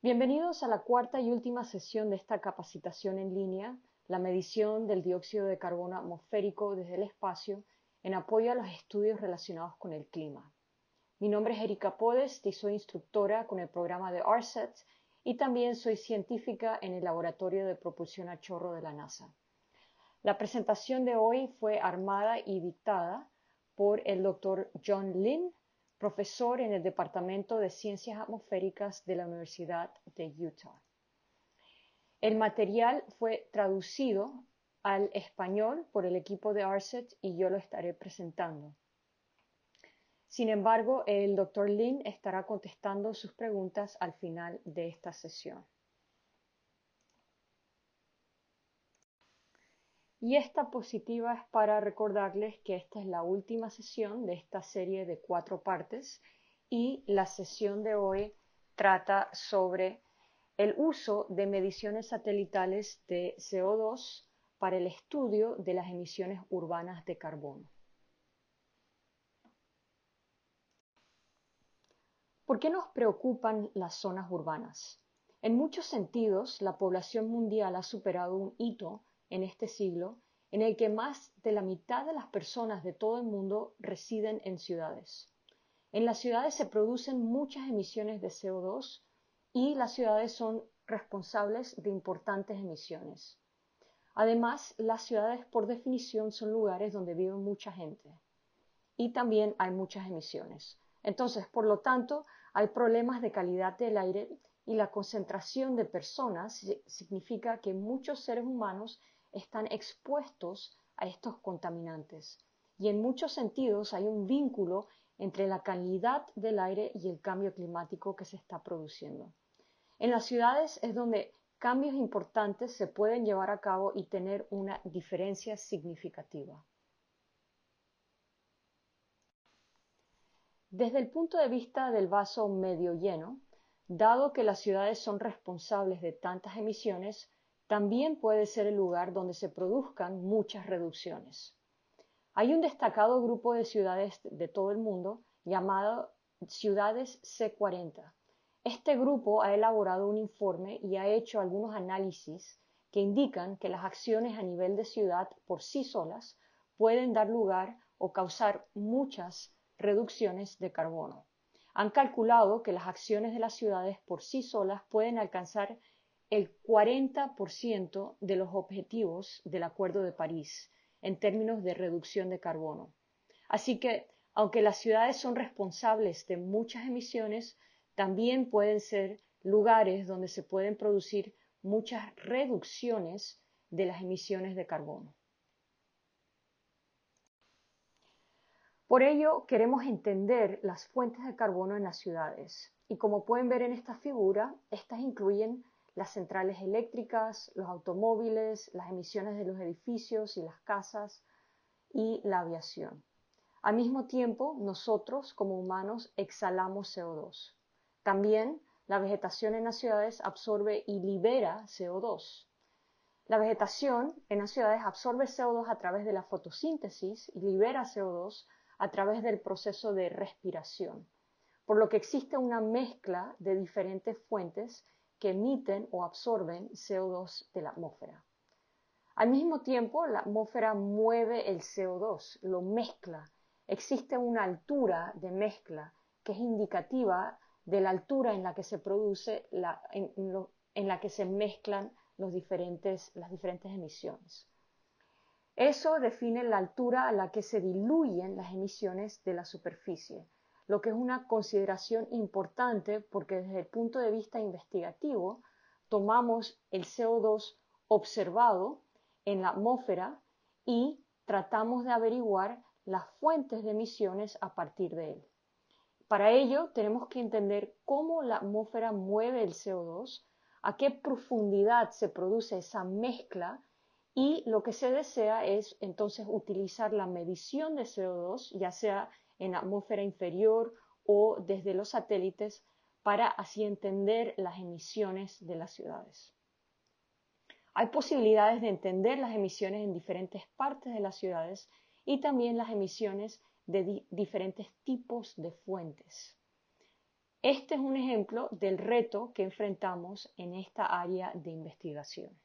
Bienvenidos a la cuarta y última sesión de esta capacitación en línea, la medición del dióxido de carbono atmosférico desde el espacio en apoyo a los estudios relacionados con el clima. Mi nombre es Erika Podest y soy instructora con el programa de ARSET y también soy científica en el Laboratorio de Propulsión a Chorro de la NASA. La presentación de hoy fue armada y dictada por el Dr. John Lynn, profesor en el Departamento de Ciencias Atmosféricas de la Universidad de Utah. El material fue traducido al español por el equipo de ARSET y yo lo estaré presentando. Sin embargo, el Dr. Lynn estará contestando sus preguntas al final de esta sesión. Y esta positiva es para recordarles que esta es la última sesión de esta serie de 4 partes y la sesión de hoy trata sobre el uso de mediciones satelitales de CO2 para el estudio de las emisiones urbanas de carbono. ¿Por qué nos preocupan las zonas urbanas? En muchos sentidos, la población mundial ha superado un hito en este siglo en el que más de la mitad de las personas de todo el mundo residen en ciudades. En las ciudades se producen muchas emisiones de CO2 y las ciudades son responsables de importantes emisiones. Además, las ciudades por definición son lugares donde vive mucha gente y también hay muchas emisiones. Entonces, por lo tanto, hay problemas de calidad del aire y la concentración de personas significa que muchos seres humanos están expuestos a estos contaminantes. Y en muchos sentidos hay un vínculo entre la calidad del aire y el cambio climático que se está produciendo. En las ciudades es donde cambios importantes se pueden llevar a cabo y tener una diferencia significativa. Desde el punto de vista del vaso medio lleno, dado que las ciudades son responsables de tantas emisiones, también puede ser el lugar donde se produzcan muchas reducciones. Hay un destacado grupo de ciudades de todo el mundo llamado Ciudades C40. Este grupo ha elaborado un informe y ha hecho algunos análisis que indican que las acciones a nivel de ciudad por sí solas pueden dar lugar o causar muchas reducciones de carbono. Han calculado que las acciones de las ciudades por sí solas pueden alcanzar el 40% de los objetivos del Acuerdo de París en términos de reducción de carbono. Así que, aunque las ciudades son responsables de muchas emisiones, también pueden ser lugares donde se pueden producir muchas reducciones de las emisiones de carbono. Por ello, queremos entender las fuentes de carbono en las ciudades. Y como pueden ver en esta figura, estas incluyen las centrales eléctricas, los automóviles, las emisiones de los edificios y las casas y la aviación. Al mismo tiempo, nosotros como humanos exhalamos CO2. También la vegetación en las ciudades absorbe y libera CO2. La vegetación en las ciudades absorbe CO2 a través de la fotosíntesis y libera CO2 a través del proceso de respiración, por lo que existe una mezcla de diferentes fuentes que emiten o absorben CO2 de la atmósfera. Al mismo tiempo, la atmósfera mueve el CO2, lo mezcla. Existe una altura de mezcla que es indicativa de la altura en la que se produce, en la que se mezclan las diferentes emisiones. Eso define la altura a la que se diluyen las emisiones de la superficie, lo que es una consideración importante porque desde el punto de vista investigativo tomamos el CO2 observado en la atmósfera y tratamos de averiguar las fuentes de emisiones a partir de él. Para ello tenemos que entender cómo la atmósfera mueve el CO2, a qué profundidad se produce esa mezcla y lo que se desea es entonces utilizar la medición de CO2, ya sea en la atmósfera inferior o desde los satélites, para así entender las emisiones de las ciudades. Hay posibilidades de entender las emisiones en diferentes partes de las ciudades y también las emisiones de diferentes tipos de fuentes. Este es un ejemplo del reto que enfrentamos en esta área de investigación.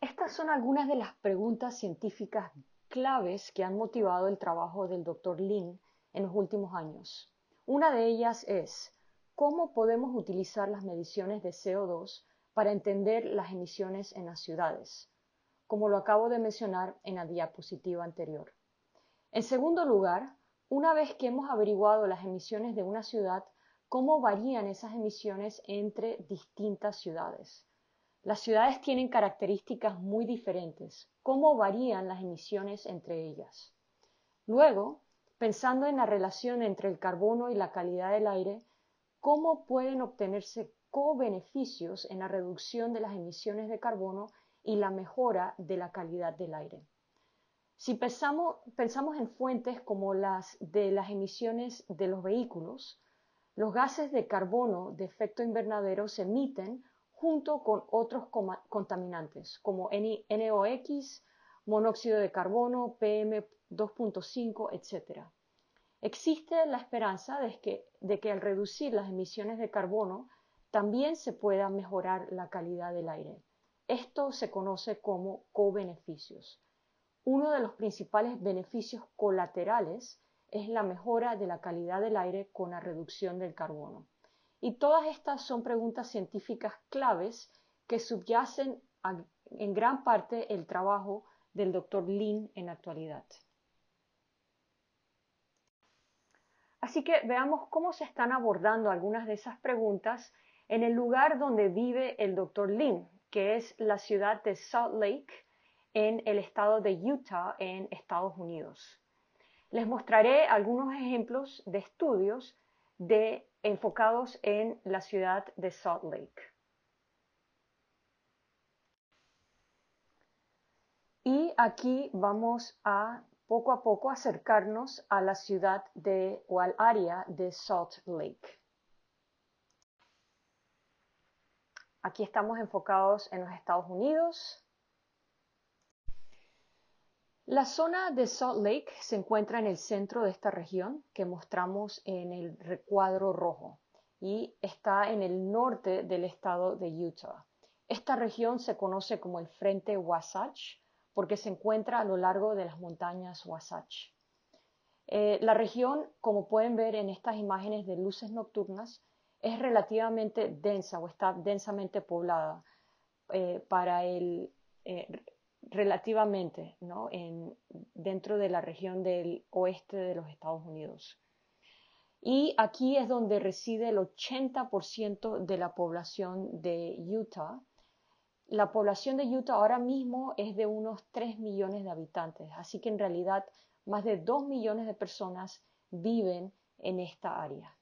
Estas son algunas de las preguntas científicas claves que han motivado el trabajo del Dr. Lin en los últimos años. Una de ellas es, ¿cómo podemos utilizar las mediciones de CO2 para entender las emisiones en las ciudades? Como lo acabo de mencionar en la diapositiva anterior. En segundo lugar, una vez que hemos averiguado las emisiones de una ciudad, ¿cómo varían esas emisiones entre distintas ciudades? Las ciudades tienen características muy diferentes. ¿Cómo varían las emisiones entre ellas? Luego, pensando en la relación entre el carbono y la calidad del aire, ¿cómo pueden obtenerse co-beneficios en la reducción de las emisiones de carbono y la mejora de la calidad del aire? Si pensamos en fuentes como las de las emisiones de los vehículos, los gases de carbono de efecto invernadero se emiten junto con otros contaminantes como NOx, monóxido de carbono, PM2.5, etc. Existe la esperanza de que al reducir las emisiones de carbono también se pueda mejorar la calidad del aire. Esto se conoce como co-beneficios. Uno de los principales beneficios colaterales es la mejora de la calidad del aire con la reducción del carbono. Y todas estas son preguntas científicas claves que subyacen en gran parte el trabajo del Dr. Lin en la actualidad. Así que veamos cómo se están abordando algunas de esas preguntas en el lugar donde vive el Dr. Lin, que es la ciudad de Salt Lake, en el estado de Utah, en Estados Unidos. Les mostraré algunos ejemplos de estudios enfocados en la ciudad de Salt Lake. Y aquí vamos a poco acercarnos a la ciudad o al área de Salt Lake. Aquí estamos enfocados en los Estados Unidos. La zona de Salt Lake se encuentra en el centro de esta región que mostramos en el recuadro rojo y está en el norte del estado de Utah. Esta región se conoce como el Frente Wasatch porque se encuentra a lo largo de las montañas Wasatch. La región, como pueden ver en estas imágenes de luces nocturnas, es relativamente densa o está densamente poblada relativamente, ¿no? Dentro de la región del oeste de los Estados Unidos. Y aquí es donde reside el 80% de la población de Utah. La población de Utah ahora mismo es de unos 3 millones de habitantes, así que en realidad más de 2 millones de personas viven en esta área.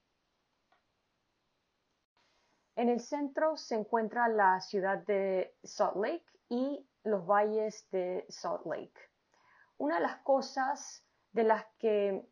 En el centro se encuentra la ciudad de Salt Lake y los valles de Salt Lake. Una de las cosas de las que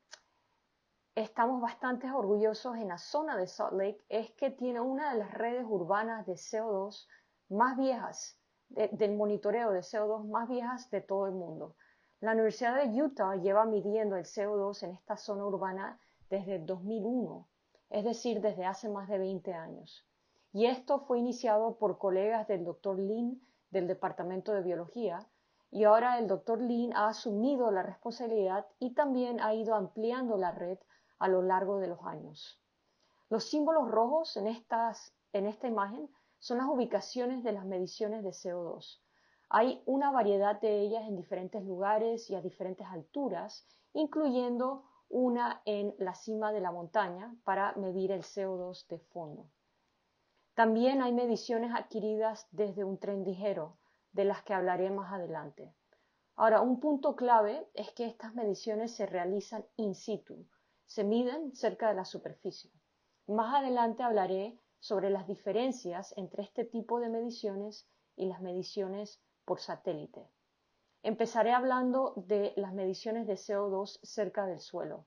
estamos bastante orgullosos en la zona de Salt Lake es que tiene una de las redes urbanas de CO2 más viejas, del monitoreo de CO2 más viejas de todo el mundo. La Universidad de Utah lleva midiendo el CO2 en esta zona urbana desde 2001, es decir, desde hace más de 20 años. Y esto fue iniciado por colegas del Dr. Lin del Departamento de Biología, y ahora el Dr. Lin ha asumido la responsabilidad y también ha ido ampliando la red a lo largo de los años. Los símbolos rojos en esta imagen son las ubicaciones de las mediciones de CO2. Hay una variedad de ellas en diferentes lugares y a diferentes alturas, incluyendo una en la cima de la montaña para medir el CO2 de fondo. También hay mediciones adquiridas desde un tren ligero, de las que hablaré más adelante. Ahora, un punto clave es que estas mediciones se realizan in situ, se miden cerca de la superficie. Más adelante hablaré sobre las diferencias entre este tipo de mediciones y las mediciones por satélite. Empezaré hablando de las mediciones de CO2 cerca del suelo.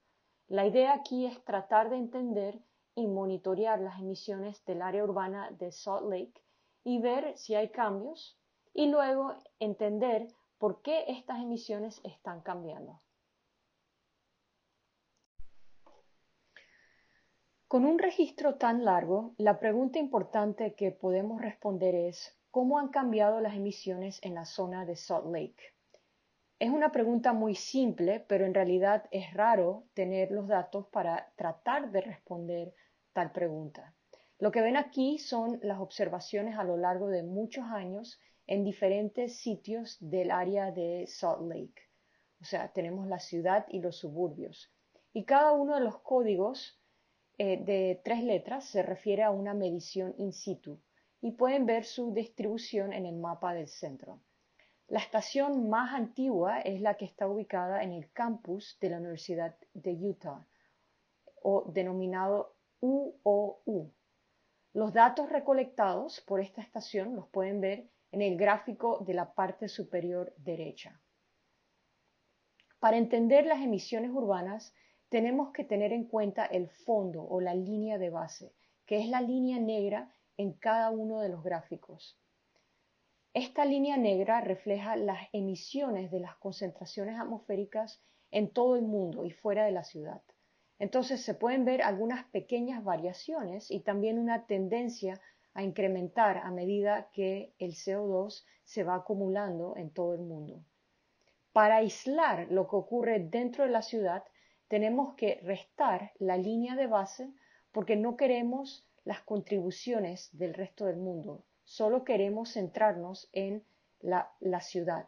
La idea aquí es tratar de entender y monitorear las emisiones del área urbana de Salt Lake y ver si hay cambios y luego entender por qué estas emisiones están cambiando. Con un registro tan largo, la pregunta importante que podemos responder es ¿cómo han cambiado las emisiones en la zona de Salt Lake? Es una pregunta muy simple, pero en realidad es raro tener los datos para tratar de responder tal pregunta. Lo que ven aquí son las observaciones a lo largo de muchos años en diferentes sitios del área de Salt Lake. O sea, tenemos la ciudad y los suburbios. Y cada uno de los códigos de 3 letras se refiere a una medición in situ y pueden ver su distribución en el mapa del centro. La estación más antigua es la que está ubicada en el campus de la Universidad de Utah, o denominado UOU. Los datos recolectados por esta estación los pueden ver en el gráfico de la parte superior derecha. Para entender las emisiones urbanas, tenemos que tener en cuenta el fondo o la línea de base, que es la línea negra en cada uno de los gráficos. Esta línea negra refleja las emisiones de las concentraciones atmosféricas en todo el mundo y fuera de la ciudad. Entonces se pueden ver algunas pequeñas variaciones y también una tendencia a incrementar a medida que el CO2 se va acumulando en todo el mundo. Para aislar lo que ocurre dentro de la ciudad, tenemos que restar la línea de base porque no queremos las contribuciones del resto del mundo, solo queremos centrarnos en la ciudad.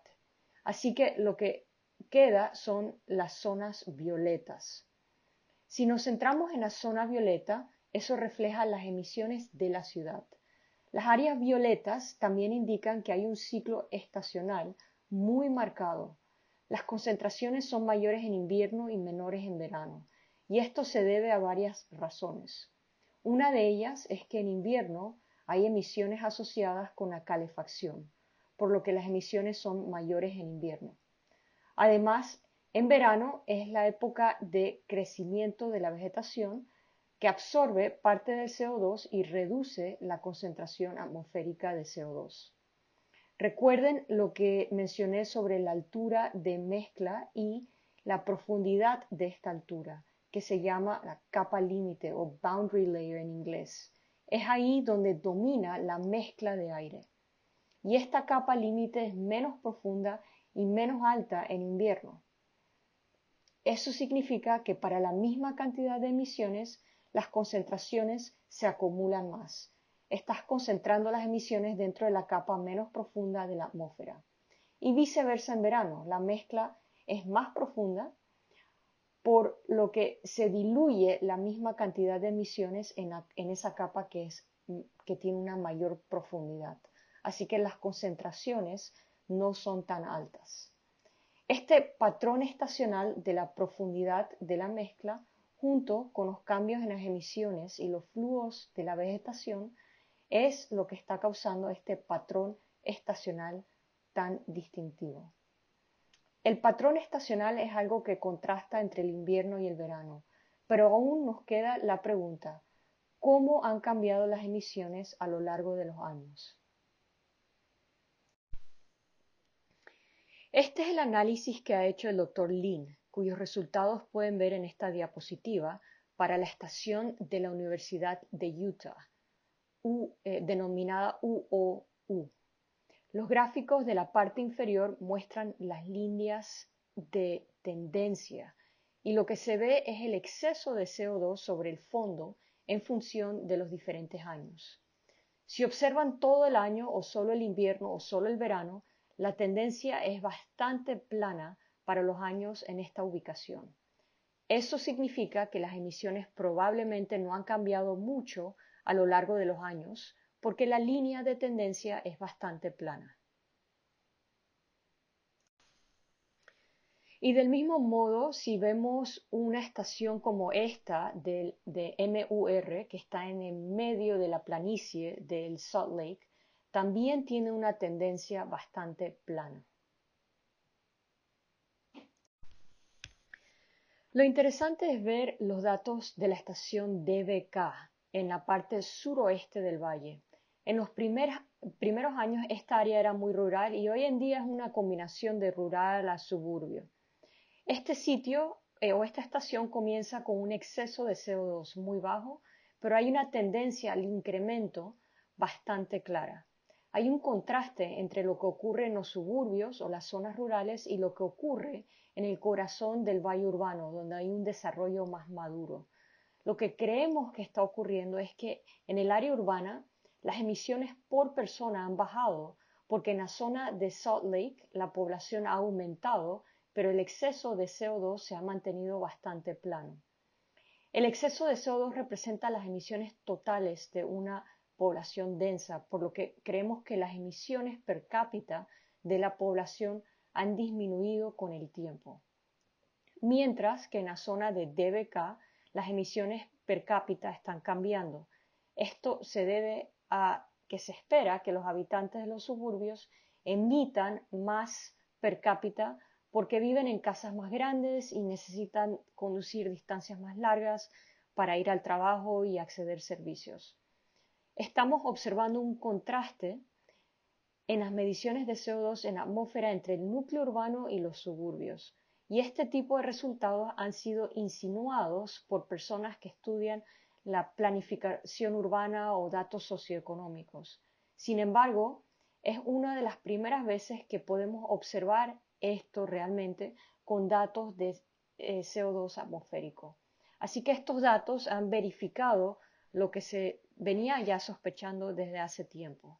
Así que lo que queda son las zonas violetas. Si nos centramos en la zona violeta, eso refleja las emisiones de la ciudad. Las áreas violetas también indican que hay un ciclo estacional muy marcado. Las concentraciones son mayores en invierno y menores en verano, y esto se debe a varias razones. Una de ellas es que en invierno hay emisiones asociadas con la calefacción, por lo que las emisiones son mayores en invierno. Además, en verano es la época de crecimiento de la vegetación que absorbe parte del CO2 y reduce la concentración atmosférica de CO2. Recuerden lo que mencioné sobre la altura de mezcla y la profundidad de esta altura, que se llama la capa límite o boundary layer en inglés. Es ahí donde domina la mezcla de aire. Y esta capa límite es menos profunda y menos alta en invierno. Eso significa que para la misma cantidad de emisiones, las concentraciones se acumulan más. Estás concentrando las emisiones dentro de la capa menos profunda de la atmósfera. Y viceversa en verano, la mezcla es más profunda, por lo que se diluye la misma cantidad de emisiones en esa capa que tiene una mayor profundidad. Así que las concentraciones no son tan altas. Este patrón estacional de la profundidad de la mezcla, junto con los cambios en las emisiones y los flujos de la vegetación, es lo que está causando este patrón estacional tan distintivo. El patrón estacional es algo que contrasta entre el invierno y el verano, pero aún nos queda la pregunta, ¿cómo han cambiado las emisiones a lo largo de los años? Este es el análisis que ha hecho el Dr. Lin, cuyos resultados pueden ver en esta diapositiva para la estación de la Universidad de Utah, denominada UOU. Los gráficos de la parte inferior muestran las líneas de tendencia y lo que se ve es el exceso de CO2 sobre el fondo en función de los diferentes años. Si observan todo el año o solo el invierno o solo el verano, la tendencia es bastante plana para los años en esta ubicación. Eso significa que las emisiones probablemente no han cambiado mucho a lo largo de los años, porque la línea de tendencia es bastante plana. Y del mismo modo, si vemos una estación como esta de MUR, que está en el medio de la planicie del Salt Lake, también tiene una tendencia bastante plana. Lo interesante es ver los datos de la estación DBK en la parte suroeste del valle. En los primeros años esta área era muy rural y hoy en día es una combinación de rural a suburbio. Este sitio o esta estación comienza con un exceso de CO2 muy bajo pero hay una tendencia al incremento bastante clara. Hay un contraste entre lo que ocurre en los suburbios o las zonas rurales y lo que ocurre en el corazón del valle urbano, donde hay un desarrollo más maduro. Lo que creemos que está ocurriendo es que en el área urbana las emisiones por persona han bajado, porque en la zona de Salt Lake la población ha aumentado, pero el exceso de CO2 se ha mantenido bastante plano. El exceso de CO2 representa las emisiones totales de una población densa, por lo que creemos que las emisiones per cápita de la población han disminuido con el tiempo. Mientras que en la zona de DBK las emisiones per cápita están cambiando. Esto se debe a que se espera que los habitantes de los suburbios emitan más per cápita porque viven en casas más grandes y necesitan conducir distancias más largas para ir al trabajo y acceder a servicios. Estamos observando un contraste en las mediciones de CO2 en la atmósfera entre el núcleo urbano y los suburbios. Y este tipo de resultados han sido insinuados por personas que estudian la planificación urbana o datos socioeconómicos. Sin embargo, es una de las primeras veces que podemos observar esto realmente con datos de CO2 atmosférico. Así que estos datos han verificado lo que se venía ya sospechando desde hace tiempo.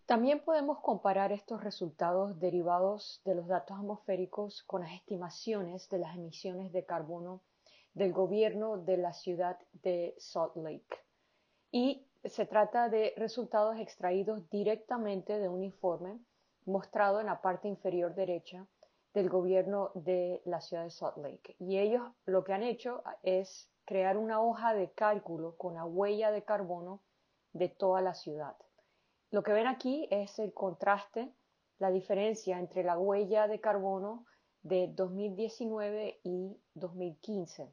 También podemos comparar estos resultados derivados de los datos atmosféricos con las estimaciones de las emisiones de carbono del gobierno de la ciudad de Salt Lake. Y se trata de resultados extraídos directamente de un informe mostrado en la parte inferior derecha del gobierno de la ciudad de Salt Lake. Y ellos lo que han hecho es crear una hoja de cálculo con la huella de carbono de toda la ciudad. Lo que ven aquí es el contraste, la diferencia entre la huella de carbono de 2019 y 2015.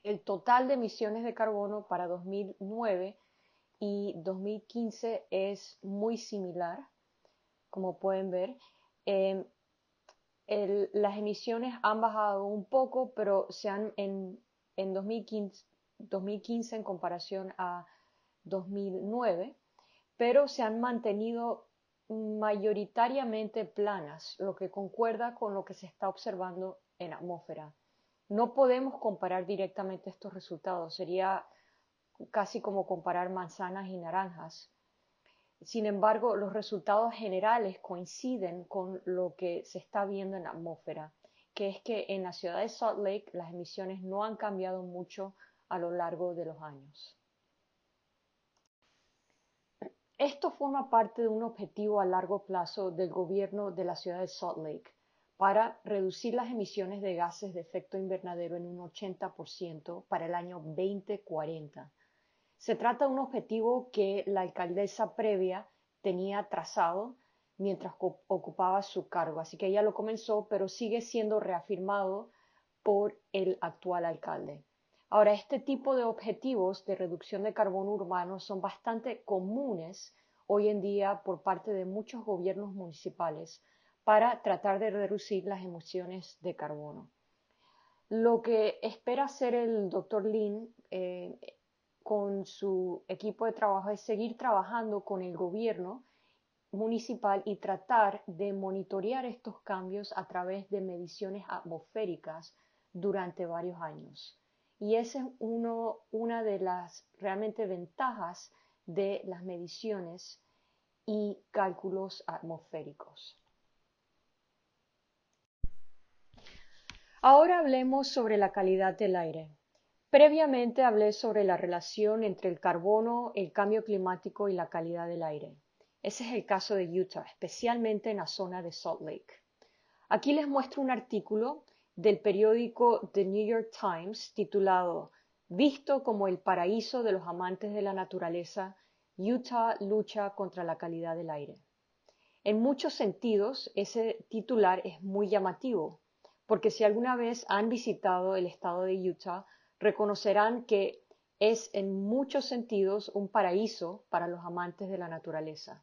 El total de emisiones de carbono para 2009 y 2015 es muy similar, como pueden ver. Las emisiones han bajado un poco, pero en 2015 en comparación a 2009, pero se han mantenido mayoritariamente planas, lo que concuerda con lo que se está observando en la atmósfera. No podemos comparar directamente estos resultados, sería casi como comparar manzanas y naranjas. Sin embargo, los resultados generales coinciden con lo que se está viendo en la atmósfera, que es que en la ciudad de Salt Lake las emisiones no han cambiado mucho a lo largo de los años. Esto forma parte de un objetivo a largo plazo del gobierno de la ciudad de Salt Lake para reducir las emisiones de gases de efecto invernadero en un 80% para el año 2040. Se trata de un objetivo que la alcaldesa previa tenía trazado mientras ocupaba su cargo, así que ella lo comenzó, pero sigue siendo reafirmado por el actual alcalde. Ahora, este tipo de objetivos de reducción de carbono urbano son bastante comunes hoy en día por parte de muchos gobiernos municipales para tratar de reducir las emisiones de carbono. Lo que espera hacer el Dr. Lin con su equipo de trabajo es seguir trabajando con el gobierno municipal y tratar de monitorear estos cambios a través de mediciones atmosféricas durante varios años. Y esa es una de las realmente ventajas de las mediciones y cálculos atmosféricos. Ahora hablemos sobre la calidad del aire. Previamente hablé sobre la relación entre el carbono, el cambio climático y la calidad del aire. Ese es el caso de Utah, especialmente en la zona de Salt Lake. Aquí les muestro un artículo del periódico The New York Times titulado Visto como el paraíso de los amantes de la naturaleza, Utah lucha contra la calidad del aire. En muchos sentidos, ese titular es muy llamativo, porque si alguna vez han visitado el estado de Utah, reconocerán que es en muchos sentidos un paraíso para los amantes de la naturaleza.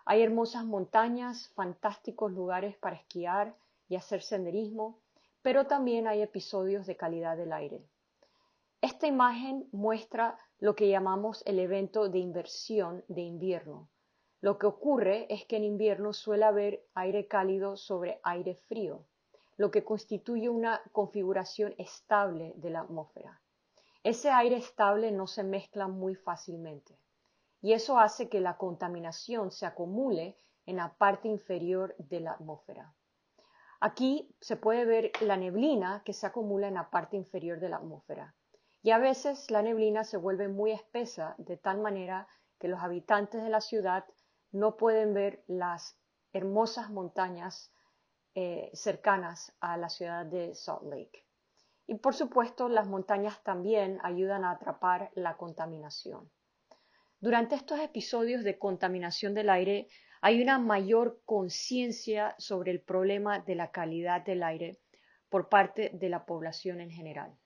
Hay hermosas montañas, fantásticos lugares para esquiar y hacer senderismo, pero también hay episodios de calidad del aire. Esta imagen muestra lo que llamamos el evento de inversión de invierno. Lo que ocurre es que en invierno suele haber aire cálido sobre aire frío, lo que constituye una configuración estable de la atmósfera. Ese aire estable no se mezcla muy fácilmente y eso hace que la contaminación se acumule en la parte inferior de la atmósfera. Aquí se puede ver la neblina que se acumula en la parte inferior de la atmósfera. Y a veces la neblina se vuelve muy espesa de tal manera que los habitantes de la ciudad no pueden ver las hermosas montañas cercanas a la ciudad de Salt Lake. Y por supuesto, las montañas también ayudan a atrapar la contaminación. Durante estos episodios de contaminación del aire hay una mayor conciencia sobre el problema de la calidad del aire por parte de la población en general.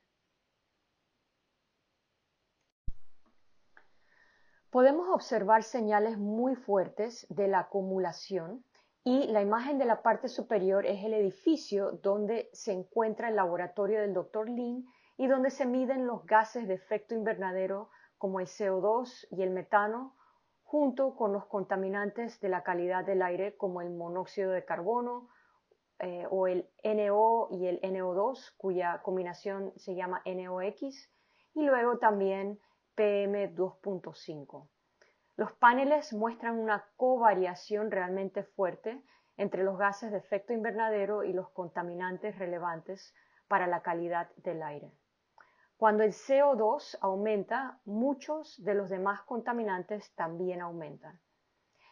Podemos observar señales muy fuertes de la acumulación y la imagen de la parte superior es el edificio donde se encuentra el laboratorio del Dr. Lin y donde se miden los gases de efecto invernadero como el CO2 y el metano, junto con los contaminantes de la calidad del aire como el monóxido de carbono o el NO y el NO2, cuya combinación se llama NOx, y luego también PM2.5. Los paneles muestran una covariación realmente fuerte entre los gases de efecto invernadero y los contaminantes relevantes para la calidad del aire. Cuando el CO2 aumenta, muchos de los demás contaminantes también aumentan.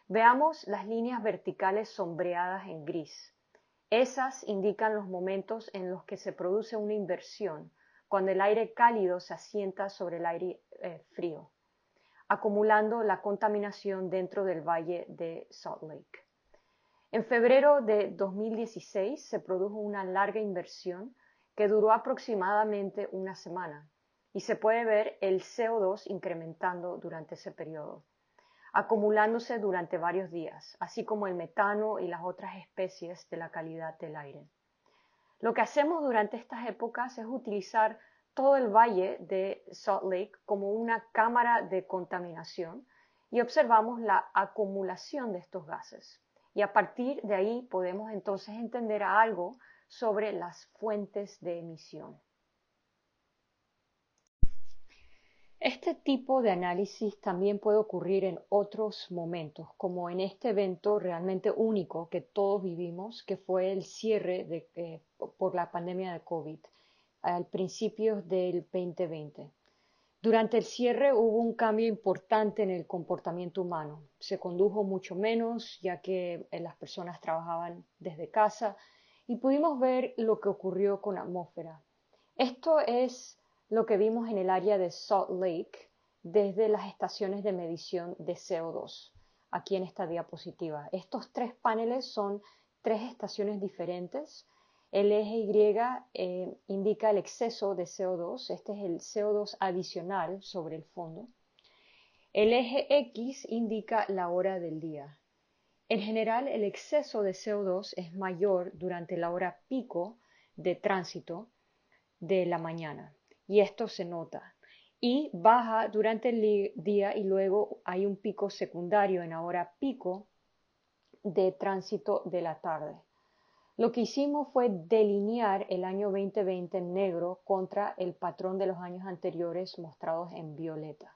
Veamos las líneas verticales sombreadas en gris. Esas indican los momentos en los que se produce una inversión, cuando el aire cálido se asienta sobre el aire frío, acumulando la contaminación dentro del valle de Salt Lake. En febrero de 2016 se produjo una larga inversión que duró aproximadamente una semana y se puede ver el CO2 incrementando durante ese periodo, acumulándose durante varios días, así como el metano y las otras especies de la calidad del aire. Lo que hacemos durante estas épocas es utilizar todo el valle de Salt Lake como una cámara de contaminación y observamos la acumulación de estos gases. Y a partir de ahí podemos entonces entender algo sobre las fuentes de emisión. Este tipo de análisis también puede ocurrir en otros momentos, como en este evento realmente único que todos vivimos, que fue el cierre por la pandemia de COVID al principio del 2020. Durante el cierre hubo un cambio importante en el comportamiento humano. Se condujo mucho menos, ya que las personas trabajaban desde casa y pudimos ver lo que ocurrió con la atmósfera. Esto es lo que vimos en el área de Salt Lake desde las estaciones de medición de CO2, aquí en esta diapositiva. Estos tres paneles son tres estaciones diferentes. El eje Y indica el exceso de CO2, este es el CO2 adicional sobre el fondo. El eje X indica la hora del día. En general, el exceso de CO2 es mayor durante la hora pico de tránsito de la mañana y esto se nota y baja durante el día y luego hay un pico secundario en la hora pico de tránsito de la tarde. Lo que hicimos fue delinear el año 2020 en negro contra el patrón de los años anteriores mostrados en violeta.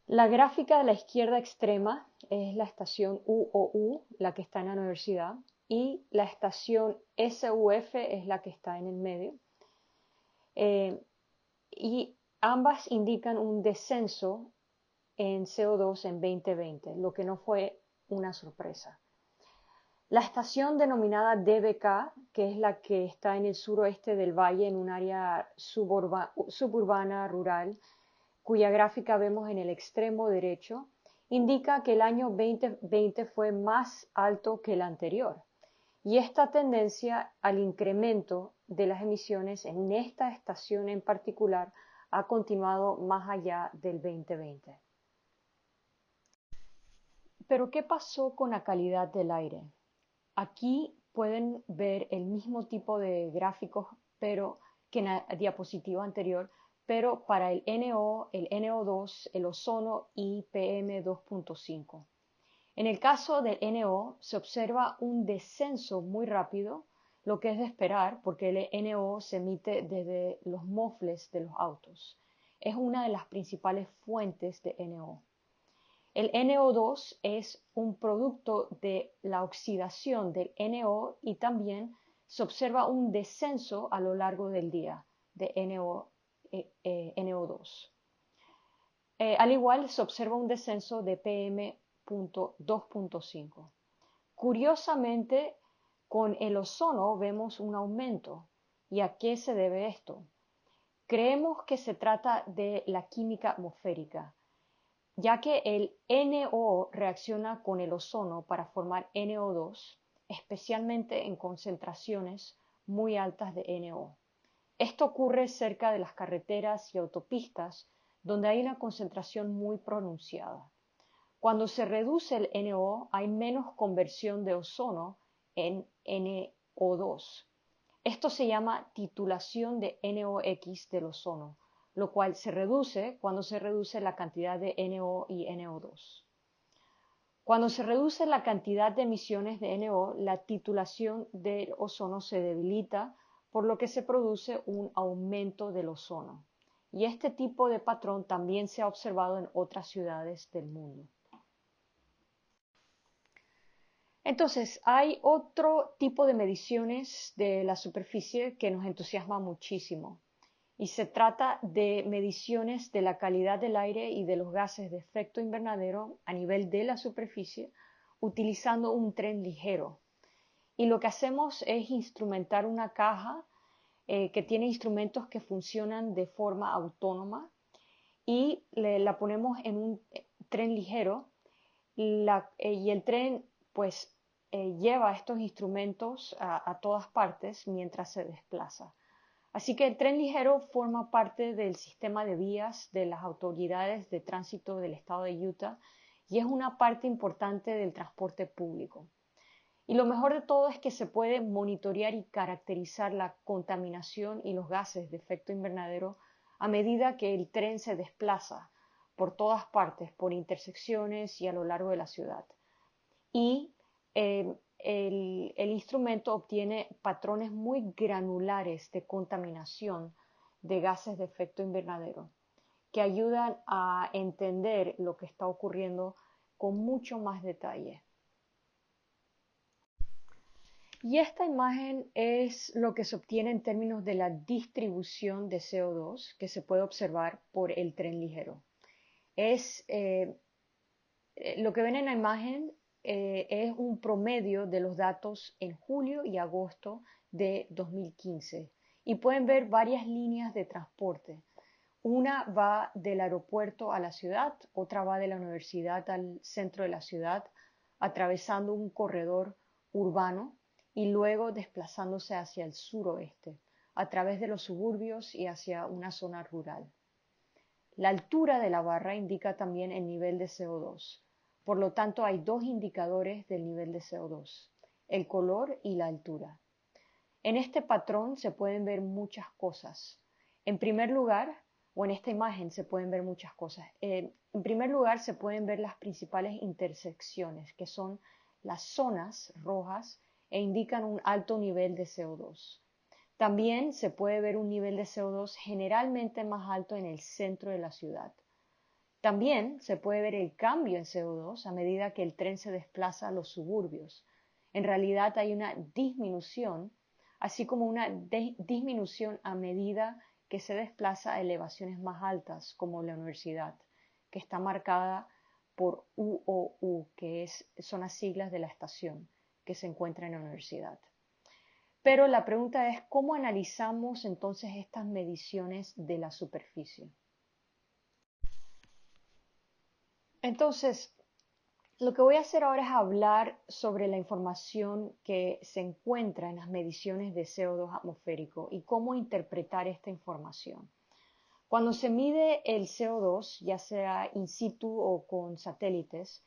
La gráfica de la izquierda extrema es la estación UOU, la que está en la universidad, y la estación SUF es la que está en el medio. Y ambas indican un descenso en CO2 en 2020, lo que no fue una sorpresa. La estación denominada DBK, que es la que está en el suroeste del valle, en un área suburbana rural, cuya gráfica vemos en el extremo derecho, indica que el año 2020 fue más alto que el anterior. Y esta tendencia al incremento de las emisiones en esta estación en particular ha continuado más allá del 2020. Pero ¿qué pasó con la calidad del aire? Aquí pueden ver el mismo tipo de gráficos pero que en la diapositiva anterior, pero para el NO, el NO2, el ozono y PM2.5. En el caso del NO se observa un descenso muy rápido, lo que es de esperar porque el NO se emite desde los mofles de los autos. Es una de las principales fuentes de NO. El NO2 es un producto de la oxidación del NO y también se observa un descenso a lo largo del día de NO2. Al igual se observa un descenso de PM2.5. Curiosamente, con el ozono vemos un aumento. ¿Y a qué se debe esto? Creemos que se trata de la química atmosférica, ya que el NO reacciona con el ozono para formar NO2, especialmente en concentraciones muy altas de NO. Esto ocurre cerca de las carreteras y autopistas, donde hay una concentración muy pronunciada. Cuando se reduce el NO, hay menos conversión de ozono en NO2. Esto se llama titulación de NOx del ozono, lo cual se reduce cuando se reduce la cantidad de NO y NO2. Cuando se reduce la cantidad de emisiones de NO, la titulación del ozono se debilita, por lo que se produce un aumento del ozono. Y este tipo de patrón también se ha observado en otras ciudades del mundo. Entonces, hay otro tipo de mediciones de la superficie que nos entusiasma muchísimo. Y se trata de mediciones de la calidad del aire y de los gases de efecto invernadero a nivel de la superficie utilizando un tren ligero. Y lo que hacemos es instrumentar una caja que tiene instrumentos que funcionan de forma autónoma y la ponemos en un tren ligero y el tren pues lleva estos instrumentos a todas partes mientras se desplaza. Así que el tren ligero forma parte del sistema de vías de las autoridades de tránsito del estado de Utah y es una parte importante del transporte público. Y lo mejor de todo es que se puede monitorear y caracterizar la contaminación y los gases de efecto invernadero a medida que el tren se desplaza por todas partes, por intersecciones y a lo largo de la ciudad. Y el instrumento obtiene patrones muy granulares de contaminación de gases de efecto invernadero que ayudan a entender lo que está ocurriendo con mucho más detalle. Y esta imagen es lo que se obtiene en términos de la distribución de CO2 que se puede observar por el tren ligero. Lo que ven en la imagen es un promedio de los datos en julio y agosto de 2015 y pueden ver varias líneas de transporte. Una va del aeropuerto a la ciudad, otra va de la universidad al centro de la ciudad, atravesando un corredor urbano y luego desplazándose hacia el suroeste, a través de los suburbios y hacia una zona rural. La altura de la barra indica también el nivel de CO2. Por lo tanto, hay dos indicadores del nivel de CO2, el color y la altura. En este patrón se pueden ver muchas cosas. En primer lugar, o en esta imagen se pueden ver muchas cosas. En primer lugar, se pueden ver las principales intersecciones, que son las zonas rojas e indican un alto nivel de CO2. También se puede ver un nivel de CO2 generalmente más alto en el centro de la ciudad. También se puede ver el cambio en CO2 a medida que el tren se desplaza a los suburbios. En realidad hay una disminución, así como una disminución a medida que se desplaza a elevaciones más altas, como la universidad, que está marcada por UOU, que son las siglas de la estación que se encuentra en la universidad. Pero la pregunta es, ¿cómo analizamos entonces estas mediciones de la superficie? Entonces, lo que voy a hacer ahora es hablar sobre la información que se encuentra en las mediciones de CO2 atmosférico y cómo interpretar esta información. Cuando se mide el CO2, ya sea in situ o con satélites,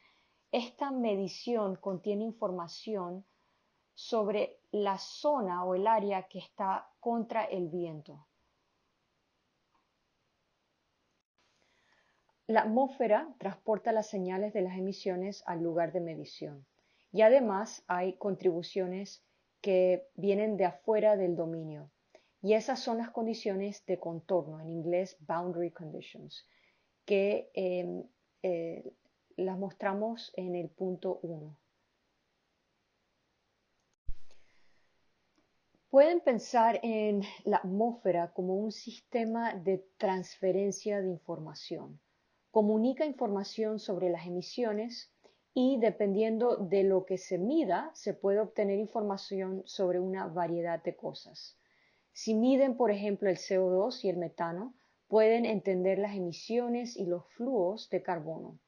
esta medición contiene información sobre la zona o el área que está contra el viento. La atmósfera transporta las señales de las emisiones al lugar de medición y además hay contribuciones que vienen de afuera del dominio y esas son las condiciones de contorno, en inglés boundary conditions, que las mostramos en el punto 1. Pueden pensar en la atmósfera como un sistema de transferencia de información. Comunica información sobre las emisiones y dependiendo de lo que se mida, se puede obtener información sobre una variedad de cosas. Si miden, por ejemplo, el CO2 y el metano, pueden entender las emisiones y los flujos de carbono.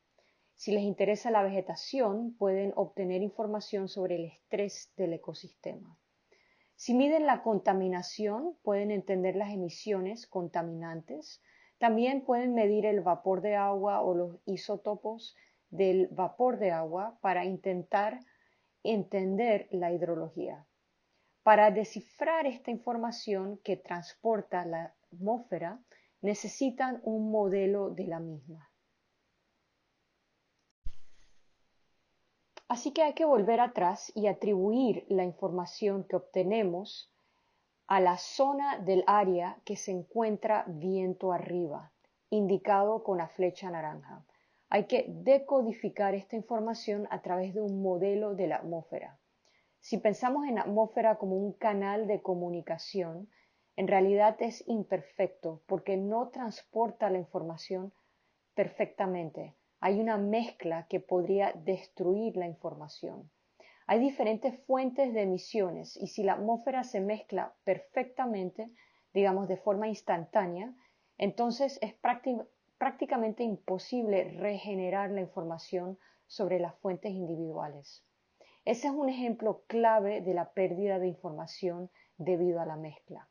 Si les interesa la vegetación, pueden obtener información sobre el estrés del ecosistema. Si miden la contaminación, pueden entender las emisiones contaminantes. También pueden medir el vapor de agua o los isótopos del vapor de agua para intentar entender la hidrología. Para descifrar esta información que transporta la atmósfera, necesitan un modelo de la misma. Así que hay que volver atrás y atribuir la información que obtenemos a la zona del área que se encuentra viento arriba, indicado con la flecha naranja. Hay que decodificar esta información a través de un modelo de la atmósfera. Si pensamos en la atmósfera como un canal de comunicación, en realidad es imperfecto porque no transporta la información perfectamente. Hay una mezcla que podría destruir la información. Hay diferentes fuentes de emisiones y si la atmósfera se mezcla perfectamente, digamos de forma instantánea, entonces es prácticamente imposible regenerar la información sobre las fuentes individuales. Ese es un ejemplo clave de la pérdida de información debido a la mezcla.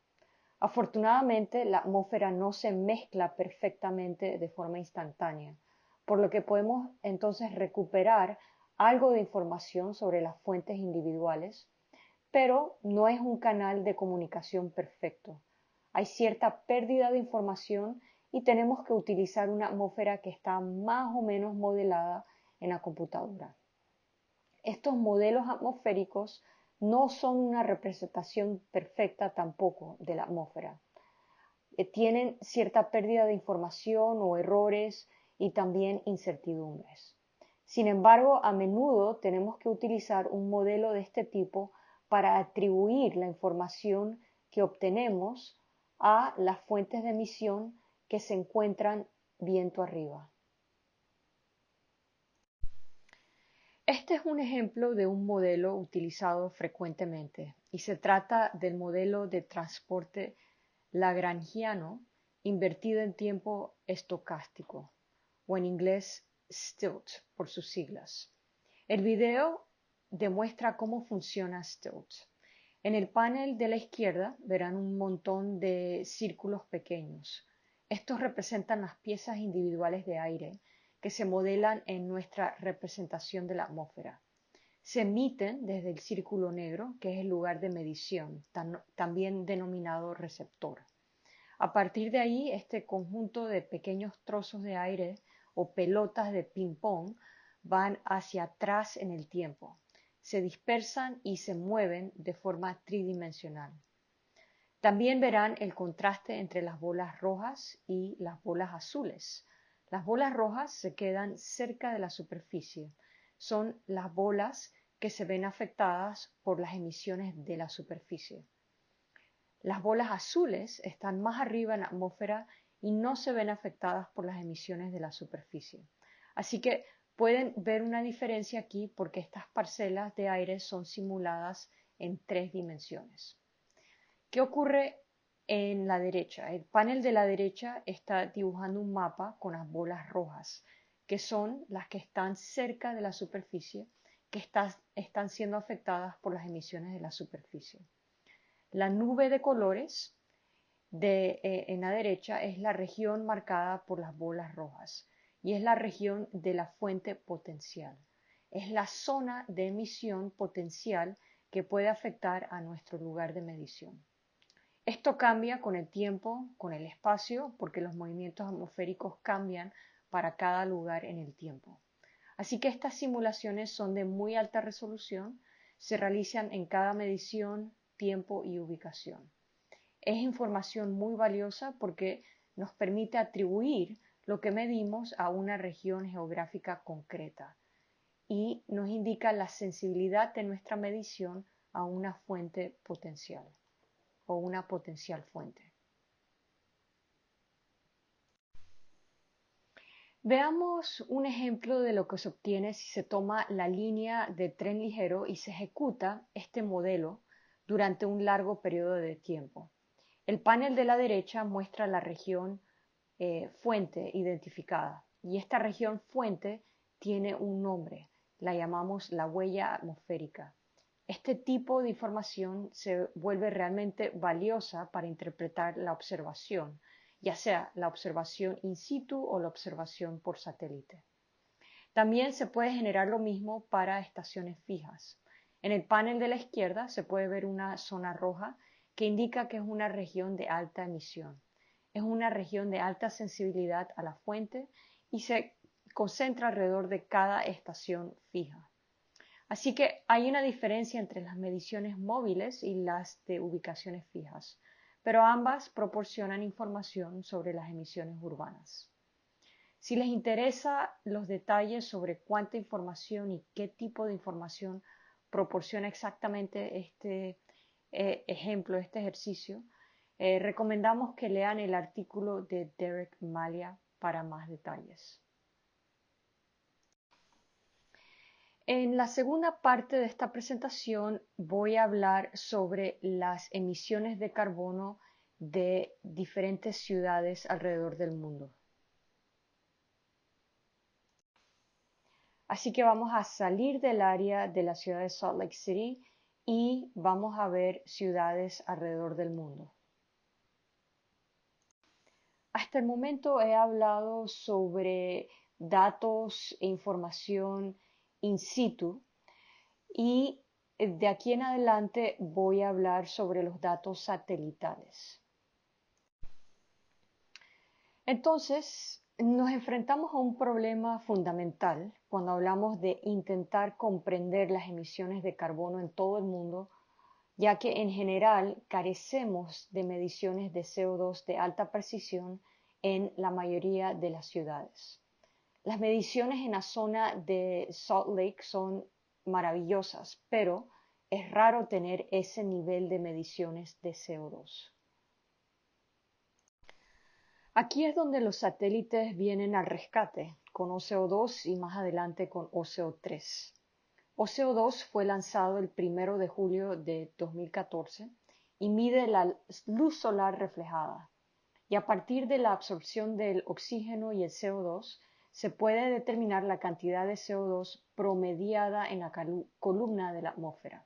Afortunadamente, la atmósfera no se mezcla perfectamente de forma instantánea, por lo que podemos entonces recuperar algo de información sobre las fuentes individuales, pero no es un canal de comunicación perfecto. Hay cierta pérdida de información y tenemos que utilizar una atmósfera que está más o menos modelada en la computadora. Estos modelos atmosféricos no son una representación perfecta tampoco de la atmósfera. Tienen cierta pérdida de información o errores y también incertidumbres. Sin embargo, a menudo tenemos que utilizar un modelo de este tipo para atribuir la información que obtenemos a las fuentes de emisión que se encuentran viento arriba. Este es un ejemplo de un modelo utilizado frecuentemente y se trata del modelo de transporte lagrangiano invertido en tiempo estocástico, o en inglés STILT por sus siglas. El video demuestra cómo funciona STILT. En el panel de la izquierda verán un montón de círculos pequeños. Estos representan las piezas individuales de aire que se modelan en nuestra representación de la atmósfera. Se emiten desde el círculo negro, que es el lugar de medición, también denominado receptor. A partir de ahí, este conjunto de pequeños trozos de aire o pelotas de ping-pong van hacia atrás en el tiempo. Se dispersan y se mueven de forma tridimensional. También verán el contraste entre las bolas rojas y las bolas azules. Las bolas rojas se quedan cerca de la superficie. Son las bolas que se ven afectadas por las emisiones de la superficie. Las bolas azules están más arriba en la atmósfera y no se ven afectadas por las emisiones de la superficie. Así que pueden ver una diferencia aquí porque estas parcelas de aire son simuladas en 3 dimensiones. ¿Qué ocurre en la derecha? El panel de la derecha está dibujando un mapa con las bolas rojas, que son las que están cerca de la superficie, que están siendo afectadas por las emisiones de la superficie. La nube de colores en la derecha es la región marcada por las bolas rojas y es la región de la fuente potencial. Es la zona de emisión potencial que puede afectar a nuestro lugar de medición. Esto cambia con el tiempo, con el espacio, porque los movimientos atmosféricos cambian para cada lugar en el tiempo. Así que estas simulaciones son de muy alta resolución, se realizan en cada medición, tiempo y ubicación. Es información muy valiosa porque nos permite atribuir lo que medimos a una región geográfica concreta y nos indica la sensibilidad de nuestra medición a una fuente potencial o una potencial fuente. Veamos un ejemplo de lo que se obtiene si se toma la línea de tren ligero y se ejecuta este modelo durante un largo periodo de tiempo. El panel de la derecha muestra la región fuente identificada y esta región fuente tiene un nombre, la llamamos la huella atmosférica. Este tipo de información se vuelve realmente valiosa para interpretar la observación, ya sea la observación in situ o la observación por satélite. También se puede generar lo mismo para estaciones fijas. En el panel de la izquierda se puede ver una zona roja que indica que es una región de alta emisión. Es una región de alta sensibilidad a la fuente y se concentra alrededor de cada estación fija. Así que hay una diferencia entre las mediciones móviles y las de ubicaciones fijas, pero ambas proporcionan información sobre las emisiones urbanas. Si les interesa los detalles sobre cuánta información y qué tipo de información proporciona exactamente este ejemplo, este ejercicio, recomendamos que lean el artículo de Derek Malia para más detalles. En la segunda parte de esta presentación voy a hablar sobre las emisiones de carbono de diferentes ciudades alrededor del mundo. Así que vamos a salir del área de la ciudad de Salt Lake City y vamos a ver ciudades alrededor del mundo. Hasta el momento he hablado sobre datos e información in situ y de aquí en adelante voy a hablar sobre los datos satelitales. Entonces, nos enfrentamos a un problema fundamental cuando hablamos de intentar comprender las emisiones de carbono en todo el mundo, ya que en general carecemos de mediciones de CO2 de alta precisión en la mayoría de las ciudades. Las mediciones en la zona de Salt Lake son maravillosas, pero es raro tener ese nivel de mediciones de CO2. Aquí es donde los satélites vienen al rescate, con OCO2 y más adelante con OCO3. OCO2 fue lanzado el 1 de julio de 2014 y mide la luz solar reflejada. Y a partir de la absorción del oxígeno y el CO2, se puede determinar la cantidad de CO2 promediada en la columna de la atmósfera.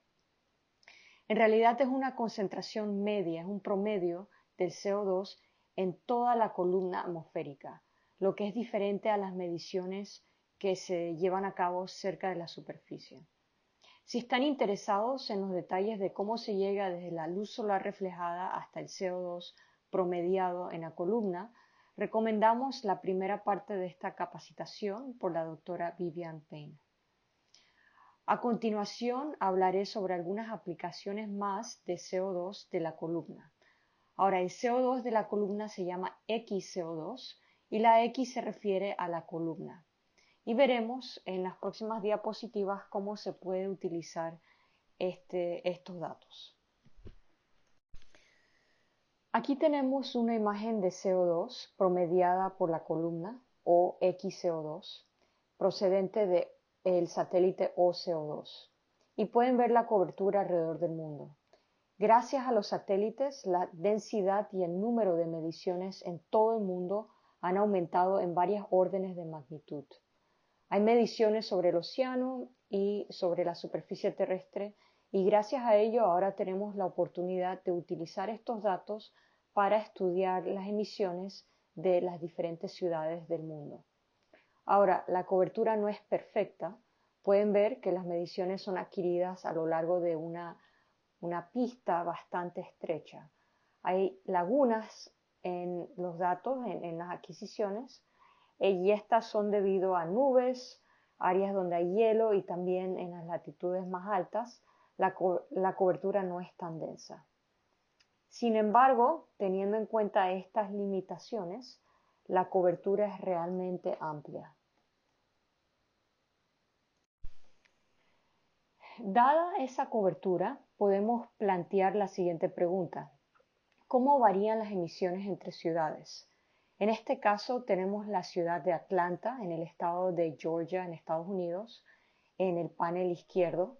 En realidad es una concentración media, es un promedio del CO2 en toda la columna atmosférica, lo que es diferente a las mediciones que se llevan a cabo cerca de la superficie. Si están interesados en los detalles de cómo se llega desde la luz solar reflejada hasta el CO2 promediado en la columna, recomendamos la primera parte de esta capacitación por la doctora Vivian Payne. A continuación hablaré sobre algunas aplicaciones más de CO2 de la columna. Ahora, el CO2 de la columna se llama XCO2 y la X se refiere a la columna. Y veremos en las próximas diapositivas cómo se puede utilizar estos datos. Aquí tenemos una imagen de CO2 promediada por la columna o XCO2 procedente del satélite OCO2 y pueden ver la cobertura alrededor del mundo. Gracias a los satélites, la densidad y el número de mediciones en todo el mundo han aumentado en varias órdenes de magnitud. Hay mediciones sobre el océano y sobre la superficie terrestre y gracias a ello ahora tenemos la oportunidad de utilizar estos datos para estudiar las emisiones de las diferentes ciudades del mundo. Ahora, la cobertura no es perfecta pueden ver que las mediciones son adquiridas a lo largo de una pista bastante estrecha. Hay lagunas en los datos, en las adquisiciones, y estas son debido a nubes, áreas donde hay hielo y también en las latitudes más altas la cobertura no es tan densa. Sin embargo, teniendo en cuenta estas limitaciones, la cobertura es realmente amplia. Dada esa cobertura, podemos plantear la siguiente pregunta. ¿Cómo varían las emisiones entre ciudades? En este caso tenemos la ciudad de Atlanta, en el estado de Georgia, en Estados Unidos, en el panel izquierdo.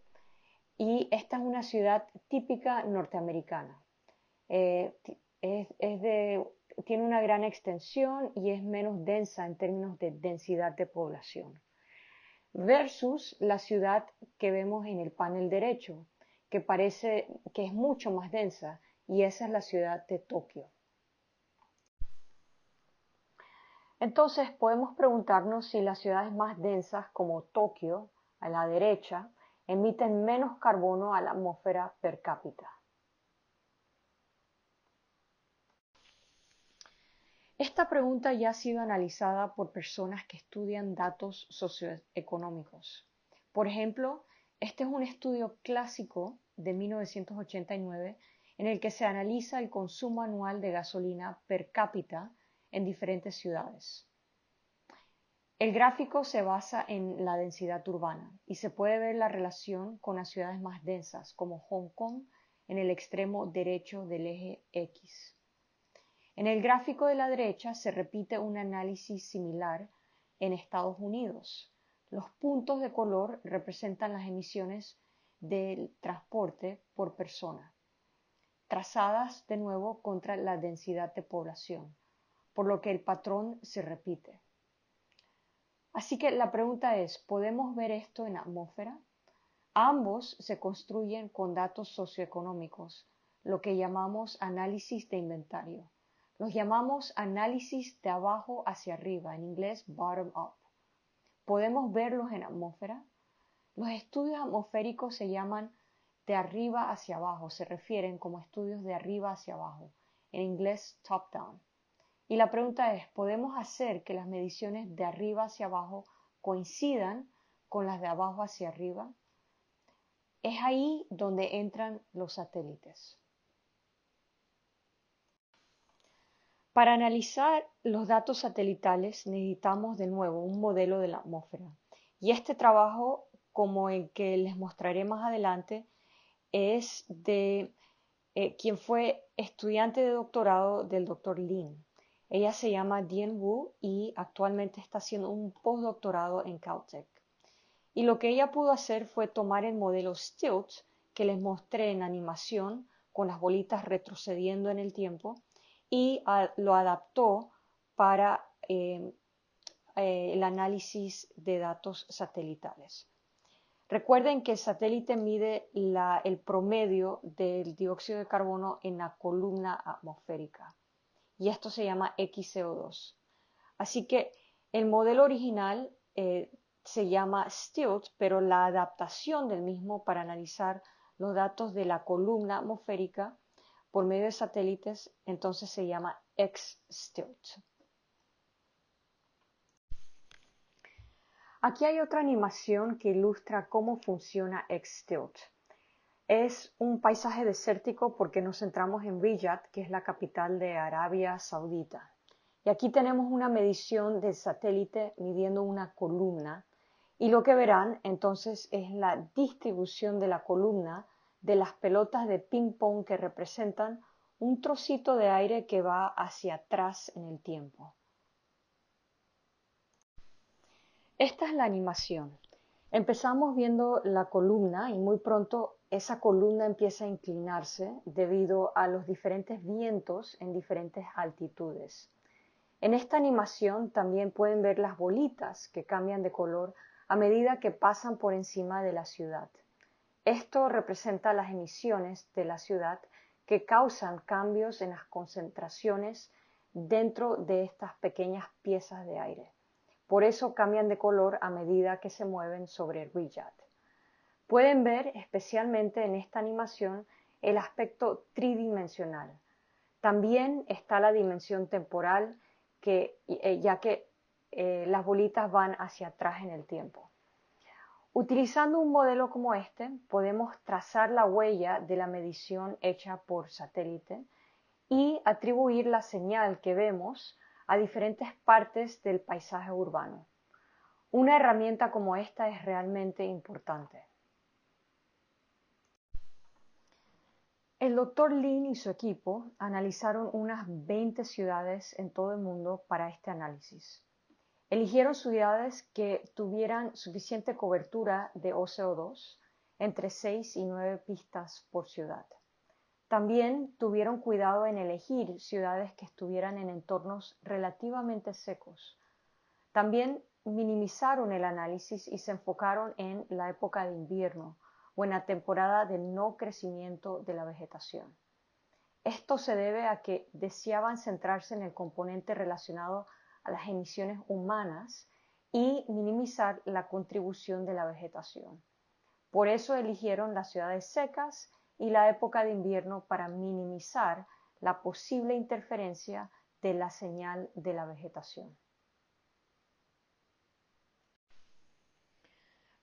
Y esta es una ciudad típica norteamericana. Tiene una gran extensión y es menos densa en términos de densidad de población. Versus la ciudad que vemos en el panel derecho, que parece que es mucho más densa, y esa es la ciudad de Tokio. Entonces podemos preguntarnos si las ciudades más densas como Tokio, a la derecha, emiten menos carbono a la atmósfera per cápita. Esta pregunta ya ha sido analizada por personas que estudian datos socioeconómicos. Por ejemplo, este es un estudio clásico de 1989 en el que se analiza el consumo anual de gasolina per cápita en diferentes ciudades. El gráfico se basa en la densidad urbana y se puede ver la relación con las ciudades más densas, como Hong Kong, en el extremo derecho del eje X. En el gráfico de la derecha se repite un análisis similar en Estados Unidos. Los puntos de color representan las emisiones del transporte por persona, trazadas de nuevo contra la densidad de población, por lo que el patrón se repite. Así que la pregunta es, ¿podemos ver esto en la atmósfera? Ambos se construyen con datos socioeconómicos, lo que llamamos análisis de inventario. Los llamamos análisis de abajo hacia arriba, en inglés bottom up. ¿Podemos verlos en la atmósfera? Los estudios atmosféricos se llaman de arriba hacia abajo, se refieren como estudios de arriba hacia abajo, en inglés top down. Y la pregunta es, ¿podemos hacer que las mediciones de arriba hacia abajo coincidan con las de abajo hacia arriba? Es ahí donde entran los satélites. Para analizar los datos satelitales necesitamos de nuevo un modelo de la atmósfera. Y este trabajo, como el que les mostraré más adelante, es de quien fue estudiante de doctorado del Dr. Lin. Ella se llama Dian Wu y actualmente está haciendo un postdoctorado en Caltech. Y lo que ella pudo hacer fue tomar el modelo STILT que les mostré en animación con las bolitas retrocediendo en el tiempo y lo adaptó para el análisis de datos satelitales. Recuerden que el satélite mide el promedio del dióxido de carbono en la columna atmosférica y esto se llama XCO2. Así que el modelo original se llama STILT, pero la adaptación del mismo para analizar los datos de la columna atmosférica por medio de satélites, entonces se llama XSTILT. Aquí hay otra animación que ilustra cómo funciona XSTILT. Es un paisaje desértico porque nos centramos en Riyadh, que es la capital de Arabia Saudita. Y aquí tenemos una medición del satélite midiendo una columna y lo que verán entonces es la distribución de la columna de las pelotas de ping-pong que representan un trocito de aire que va hacia atrás en el tiempo. Esta es la animación. Empezamos viendo la columna y muy pronto esa columna empieza a inclinarse debido a los diferentes vientos en diferentes altitudes. En esta animación también pueden ver las bolitas que cambian de color a medida que pasan por encima de la ciudad. Esto representa las emisiones de la ciudad que causan cambios en las concentraciones dentro de estas pequeñas piezas de aire. Por eso cambian de color a medida que se mueven sobre Riyadh. Pueden ver especialmente en esta animación el aspecto tridimensional. También está la dimensión temporal, ya que las bolitas van hacia atrás en el tiempo. Utilizando un modelo como este, podemos trazar la huella de la medición hecha por satélite y atribuir la señal que vemos a diferentes partes del paisaje urbano. Una herramienta como esta es realmente importante. El Dr. Lin y su equipo analizaron unas 20 ciudades en todo el mundo para este análisis. Eligieron ciudades que tuvieran suficiente cobertura de OCO2, entre 6 y 9 pistas por ciudad. También tuvieron cuidado en elegir ciudades que estuvieran en entornos relativamente secos. También minimizaron el análisis y se enfocaron en la época de invierno o en la temporada de no crecimiento de la vegetación. Esto se debe a que deseaban centrarse en el componente relacionado a las emisiones humanas y minimizar la contribución de la vegetación. Por eso eligieron las ciudades secas y la época de invierno para minimizar la posible interferencia de la señal de la vegetación.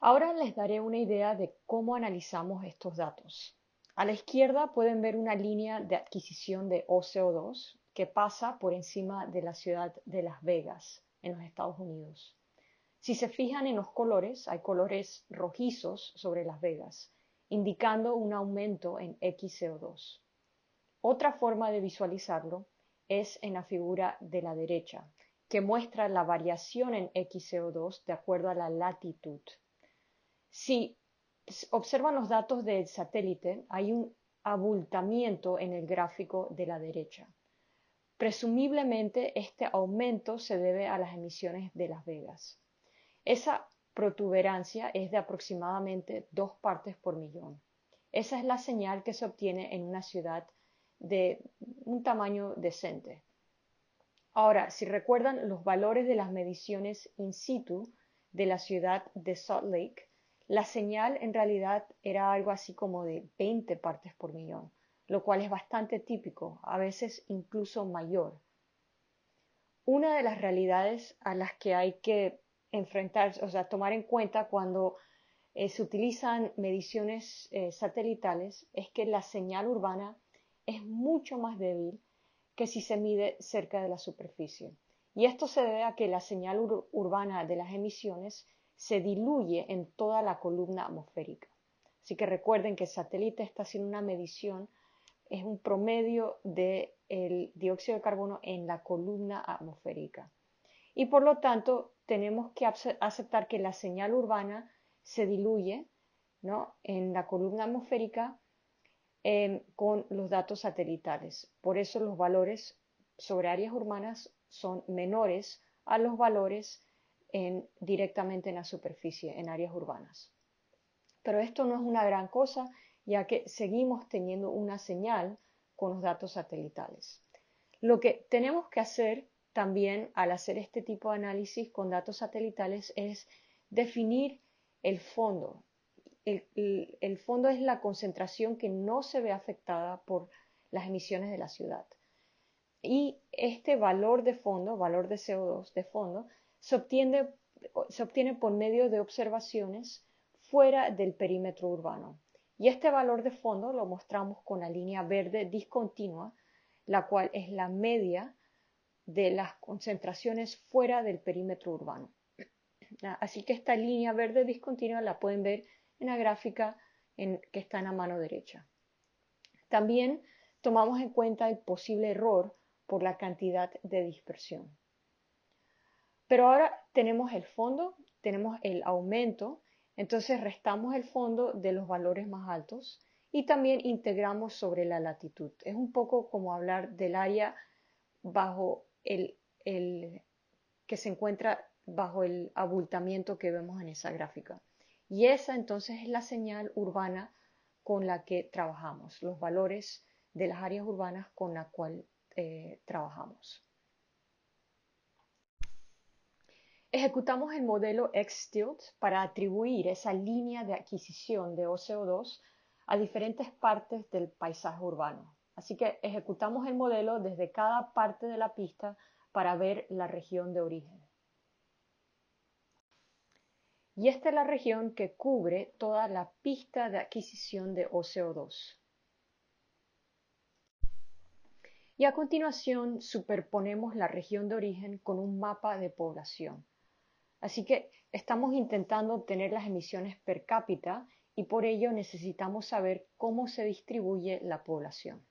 Ahora les daré una idea de cómo analizamos estos datos. A la izquierda pueden ver una línea de adquisición de OCO2 que pasa por encima de la ciudad de Las Vegas, en los Estados Unidos. Si se fijan en los colores, hay colores rojizos sobre Las Vegas, indicando un aumento en XCO2. Otra forma de visualizarlo es en la figura de la derecha, que muestra la variación en XCO2 de acuerdo a la latitud. Si observan los datos del satélite, hay un abultamiento en el gráfico de la derecha. Presumiblemente este aumento se debe a las emisiones de Las Vegas. Esa protuberancia es de aproximadamente 2 partes por millón. Esa es la señal que se obtiene en una ciudad de un tamaño decente. Ahora, si recuerdan los valores de las mediciones in situ de la ciudad de Salt Lake, la señal en realidad era algo así como de 20 partes por millón, lo cual es bastante típico, a veces incluso mayor. Una de las realidades a las que hay que enfrentarse, o sea, tomar en cuenta cuando se utilizan mediciones satelitales es que la señal urbana es mucho más débil que si se mide cerca de la superficie. Y esto se debe a que la señal urbana de las emisiones se diluye en toda la columna atmosférica. Así que recuerden que el satélite está haciendo una medición, es un promedio del dióxido de carbono en la columna atmosférica. Y por lo tanto, tenemos que aceptar que la señal urbana se diluye, ¿no?, en la columna atmosférica con los datos satelitales. Por eso los valores sobre áreas urbanas son menores a los valores directamente en la superficie, en áreas urbanas. Pero esto no es una gran cosa, ya que seguimos teniendo una señal con los datos satelitales. Lo que tenemos que hacer también al hacer este tipo de análisis con datos satelitales es definir el fondo. El fondo es la concentración que no se ve afectada por las emisiones de la ciudad. Y este valor de fondo, valor de CO2 de fondo, se obtiene por medio de observaciones fuera del perímetro urbano. Y este valor de fondo lo mostramos con la línea verde discontinua, la cual es la media de las concentraciones fuera del perímetro urbano. Así que esta línea verde discontinua la pueden ver en la gráfica que está en la mano derecha. También tomamos en cuenta el posible error por la cantidad de dispersión. Pero ahora tenemos el fondo, tenemos el aumento, entonces restamos el fondo de los valores más altos y también integramos sobre la latitud. Es un poco como hablar del área bajo que se encuentra bajo el abultamiento que vemos en esa gráfica. Y esa entonces es la señal urbana con la que trabajamos, los valores de las áreas urbanas con la cual trabajamos. Ejecutamos el modelo XStilt para atribuir esa línea de adquisición de OCO2 a diferentes partes del paisaje urbano. Así que ejecutamos el modelo desde cada parte de la pista para ver la región de origen. Y esta es la región que cubre toda la pista de adquisición de OCO2. Y a continuación superponemos la región de origen con un mapa de población. Así que estamos intentando obtener las emisiones per cápita y por ello necesitamos saber cómo se distribuye la población.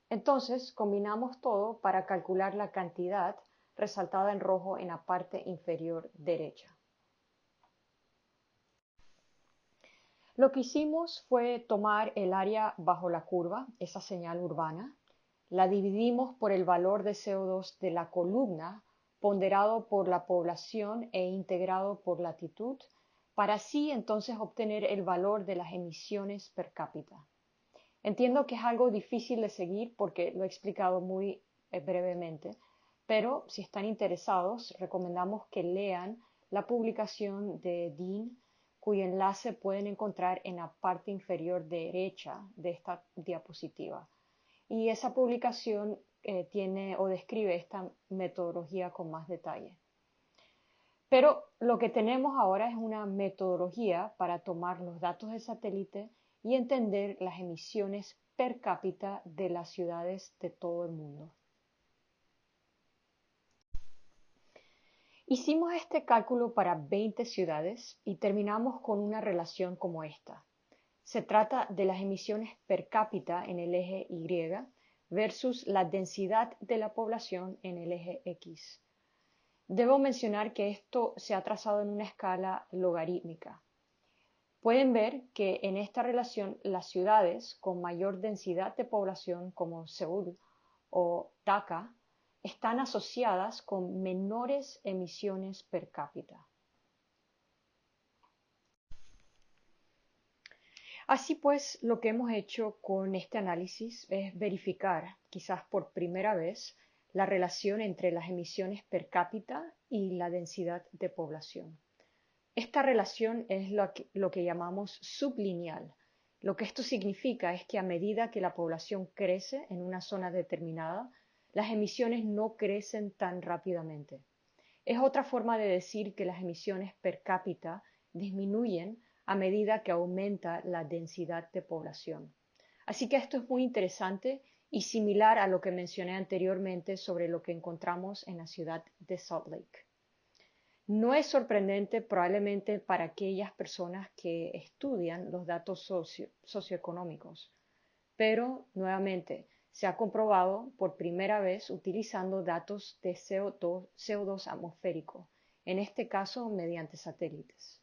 Entonces combinamos todo para calcular la cantidad resaltada en rojo en la parte inferior derecha. Lo que hicimos fue tomar el área bajo la curva, esa señal urbana, la dividimos por el valor de CO2 de la columna ponderado por la población e integrado por latitud, para así entonces obtener el valor de las emisiones per cápita. Entiendo que es algo difícil de seguir porque lo he explicado muy brevemente, pero si están interesados, recomendamos que lean la publicación de Dean, cuyo enlace pueden encontrar en la parte inferior derecha de esta diapositiva. Y esa publicación tiene o describe esta metodología con más detalle. Pero lo que tenemos ahora es una metodología para tomar los datos de satélite y entender las emisiones per cápita de las ciudades de todo el mundo. Hicimos este cálculo para 20 ciudades y terminamos con una relación como esta. Se trata de las emisiones per cápita en el eje Y versus la densidad de la población en el eje X. Debo mencionar que esto se ha trazado en una escala logarítmica. Pueden ver que en esta relación las ciudades con mayor densidad de población como Seúl o Dhaka están asociadas con menores emisiones per cápita. Así pues, lo que hemos hecho con este análisis es verificar, quizás por primera vez, la relación entre las emisiones per cápita y la densidad de población. Esta relación es lo que llamamos sublineal. Lo que esto significa es que a medida que la población crece en una zona determinada, las emisiones no crecen tan rápidamente. Es otra forma de decir que las emisiones per cápita disminuyen a medida que aumenta la densidad de población. Así que esto es muy interesante y similar a lo que mencioné anteriormente sobre lo que encontramos en la ciudad de Salt Lake. No es sorprendente probablemente para aquellas personas que estudian los datos socioeconómicos, pero nuevamente se ha comprobado por primera vez utilizando datos de CO2 atmosférico, en este caso mediante satélites.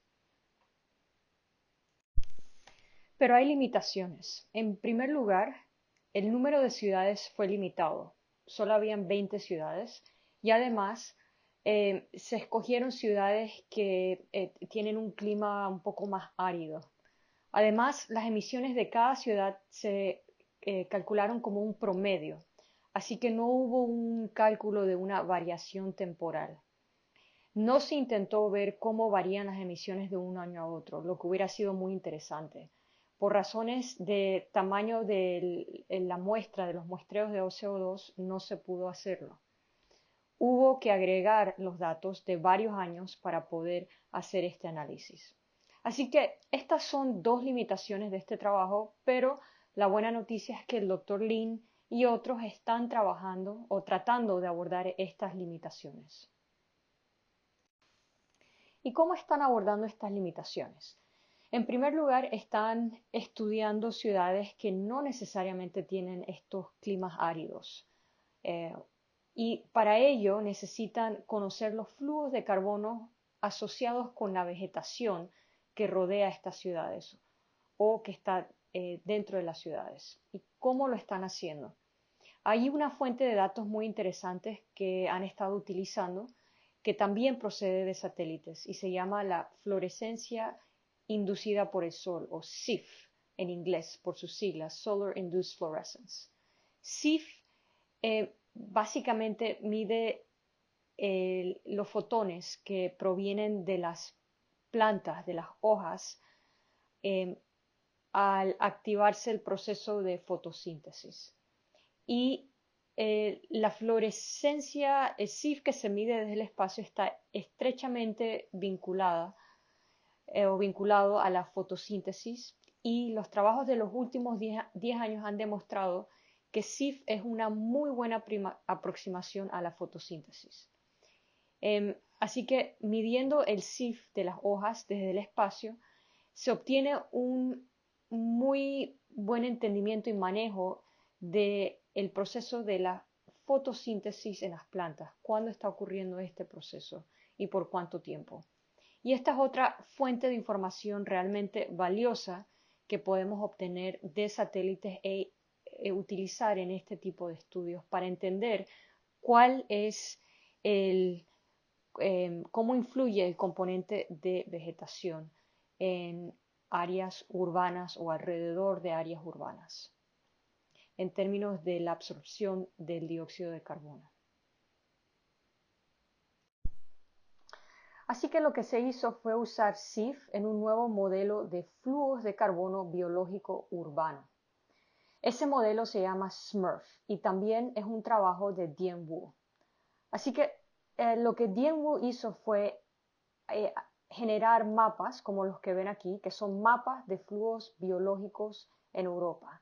Pero hay limitaciones. En primer lugar, el número de ciudades fue limitado. Solo habían 20 ciudades y además se escogieron ciudades que tienen un clima un poco más árido. Además, las emisiones de cada ciudad se calcularon como un promedio, así que no hubo un cálculo de una variación temporal. No se intentó ver cómo varían las emisiones de un año a otro, lo que hubiera sido muy interesante. Por razones de tamaño de la muestra, de los muestreos de CO2, no se pudo hacerlo. Hubo que agregar los datos de varios años para poder hacer este análisis. Así que estas son dos limitaciones de este trabajo, pero la buena noticia es que el Dr. Lin y otros están trabajando o tratando de abordar estas limitaciones. ¿Y cómo están abordando estas limitaciones? En primer lugar, están estudiando ciudades que no necesariamente tienen estos climas áridos. Y para ello necesitan conocer los flujos de carbono asociados con la vegetación que rodea estas ciudades o que está dentro de las ciudades. ¿Y cómo lo están haciendo? Hay una fuente de datos muy interesantes que han estado utilizando que también procede de satélites y se llama la fluorescencia inducida por el sol, o SIF en inglés por sus siglas, Solar Induced Fluorescence. SIF básicamente mide los fotones que provienen de las plantas, de las hojas, eh, al activarse el proceso de fotosíntesis. Y la fluorescencia SIF que se mide desde el espacio está estrechamente vinculada o vinculado a la fotosíntesis, y los trabajos de los últimos 10 años han demostrado que SIF es una muy buena aproximación a la fotosíntesis. Así que midiendo el SIF de las hojas desde el espacio, se obtiene un muy buen entendimiento y manejo del proceso de la fotosíntesis en las plantas, cuándo está ocurriendo este proceso y por cuánto tiempo. Y esta es otra fuente de información realmente valiosa que podemos obtener de satélites utilizar en este tipo de estudios para entender cuál es cómo influye el componente de vegetación en áreas urbanas o alrededor de áreas urbanas, en términos de la absorción del dióxido de carbono. Así que lo que se hizo fue usar SIF en un nuevo modelo de flujos de carbono biológico urbano. Ese modelo se llama SMRF y también es un trabajo de Dien Wu. Así que lo que Dien Wu hizo fue generar mapas como los que ven aquí, que son mapas de flujos biológicos en Europa.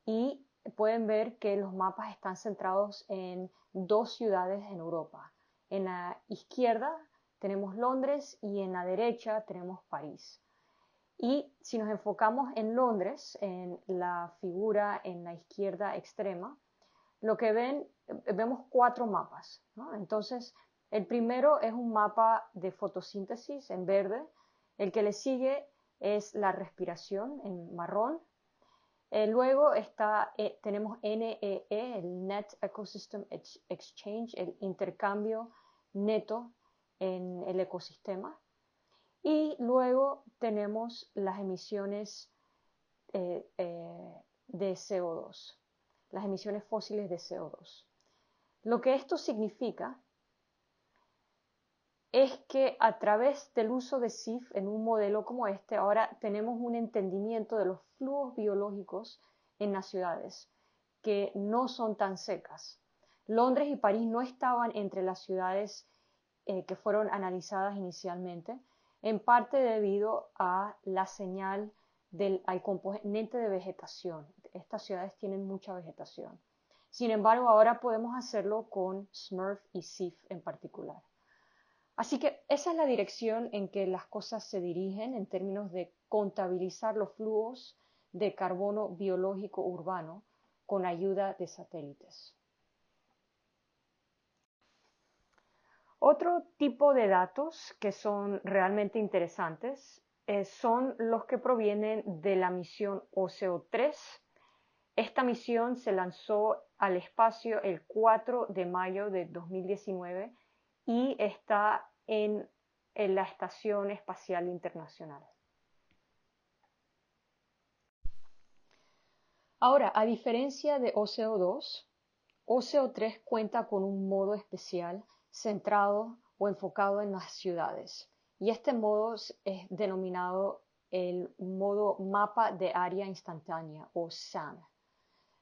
Y pueden ver que los mapas están centrados en dos ciudades en Europa. En la izquierda tenemos Londres y en la derecha tenemos París. Y si nos enfocamos en Londres, en la figura en la izquierda extrema, lo que vemos 4 mapas, ¿no? Entonces, el primero es un mapa de fotosíntesis en verde, el que le sigue es la respiración en marrón, luego tenemos NEE, el Net Ecosystem Exchange, el intercambio neto en el ecosistema, y luego tenemos las emisiones de CO2, las emisiones fósiles de CO2. Lo que esto significa es que a través del uso de SIF en un modelo como este, ahora tenemos un entendimiento de los flujos biológicos en las ciudades que no son tan secas. Londres y París no estaban entre las ciudades que fueron analizadas inicialmente, en parte debido a la señal al componente de vegetación. Estas ciudades tienen mucha vegetación. Sin embargo, ahora podemos hacerlo con SMRF y SIF en particular. Así que esa es la dirección en que las cosas se dirigen en términos de contabilizar los flujos de carbono biológico urbano con ayuda de satélites. Otro tipo de datos que son realmente interesantes son los que provienen de la misión OCO3. Esta misión se lanzó al espacio el 4 de mayo de 2019 y está en la Estación Espacial Internacional. Ahora, a diferencia de OCO2, OCO3 cuenta con un modo especial centrado o enfocado en las ciudades, y este modo es denominado el modo mapa de área instantánea o SAM.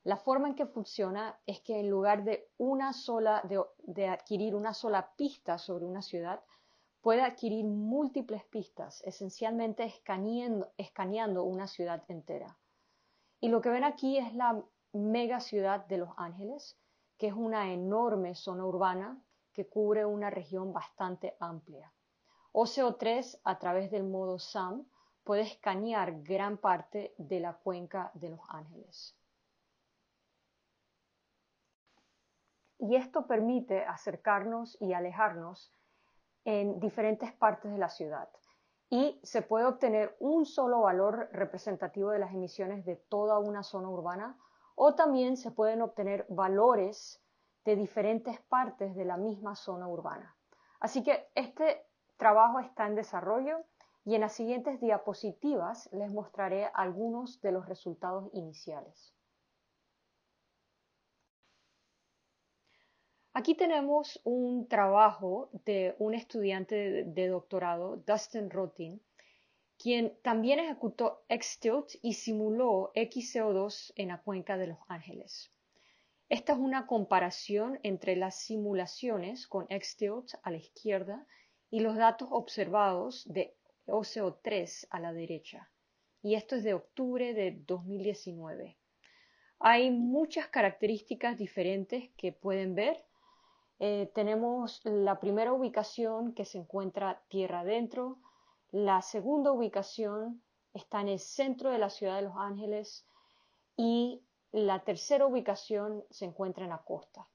La forma en que funciona es que en lugar de adquirir una sola pista sobre una ciudad, puede adquirir múltiples pistas, esencialmente escaneando una ciudad entera. Y lo que ven aquí es la mega ciudad de Los Ángeles, que es una enorme zona urbana que cubre una región bastante amplia. OCO3, a través del modo SAM, puede escanear gran parte de la cuenca de Los Ángeles. Y esto permite acercarnos y alejarnos en diferentes partes de la ciudad. Y se puede obtener un solo valor representativo de las emisiones de toda una zona urbana, o también se pueden obtener valores de diferentes partes de la misma zona urbana. Así que este trabajo está en desarrollo y en las siguientes diapositivas les mostraré algunos de los resultados iniciales. Aquí tenemos un trabajo de un estudiante de doctorado, Dustin Rotin, quien también ejecutó XTILT y simuló XCO2 en la cuenca de Los Ángeles. Esta es una comparación entre las simulaciones con XTILT a la izquierda y los datos observados de OCO3 a la derecha. Y esto es de octubre de 2019. Hay muchas características diferentes que pueden ver. Tenemos la primera ubicación que se encuentra tierra adentro. La segunda ubicación está en el centro de la ciudad de Los Ángeles y la tercera ubicación se encuentra en la costa.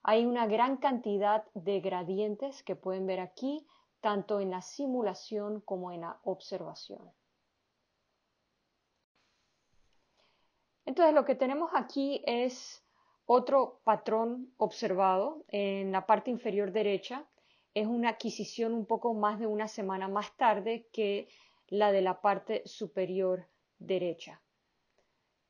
Hay una gran cantidad de gradientes que pueden ver aquí, tanto en la simulación como en la observación. Entonces, lo que tenemos aquí es otro patrón observado en la parte inferior derecha. Es una adquisición un poco más de una semana más tarde que la de la parte superior derecha,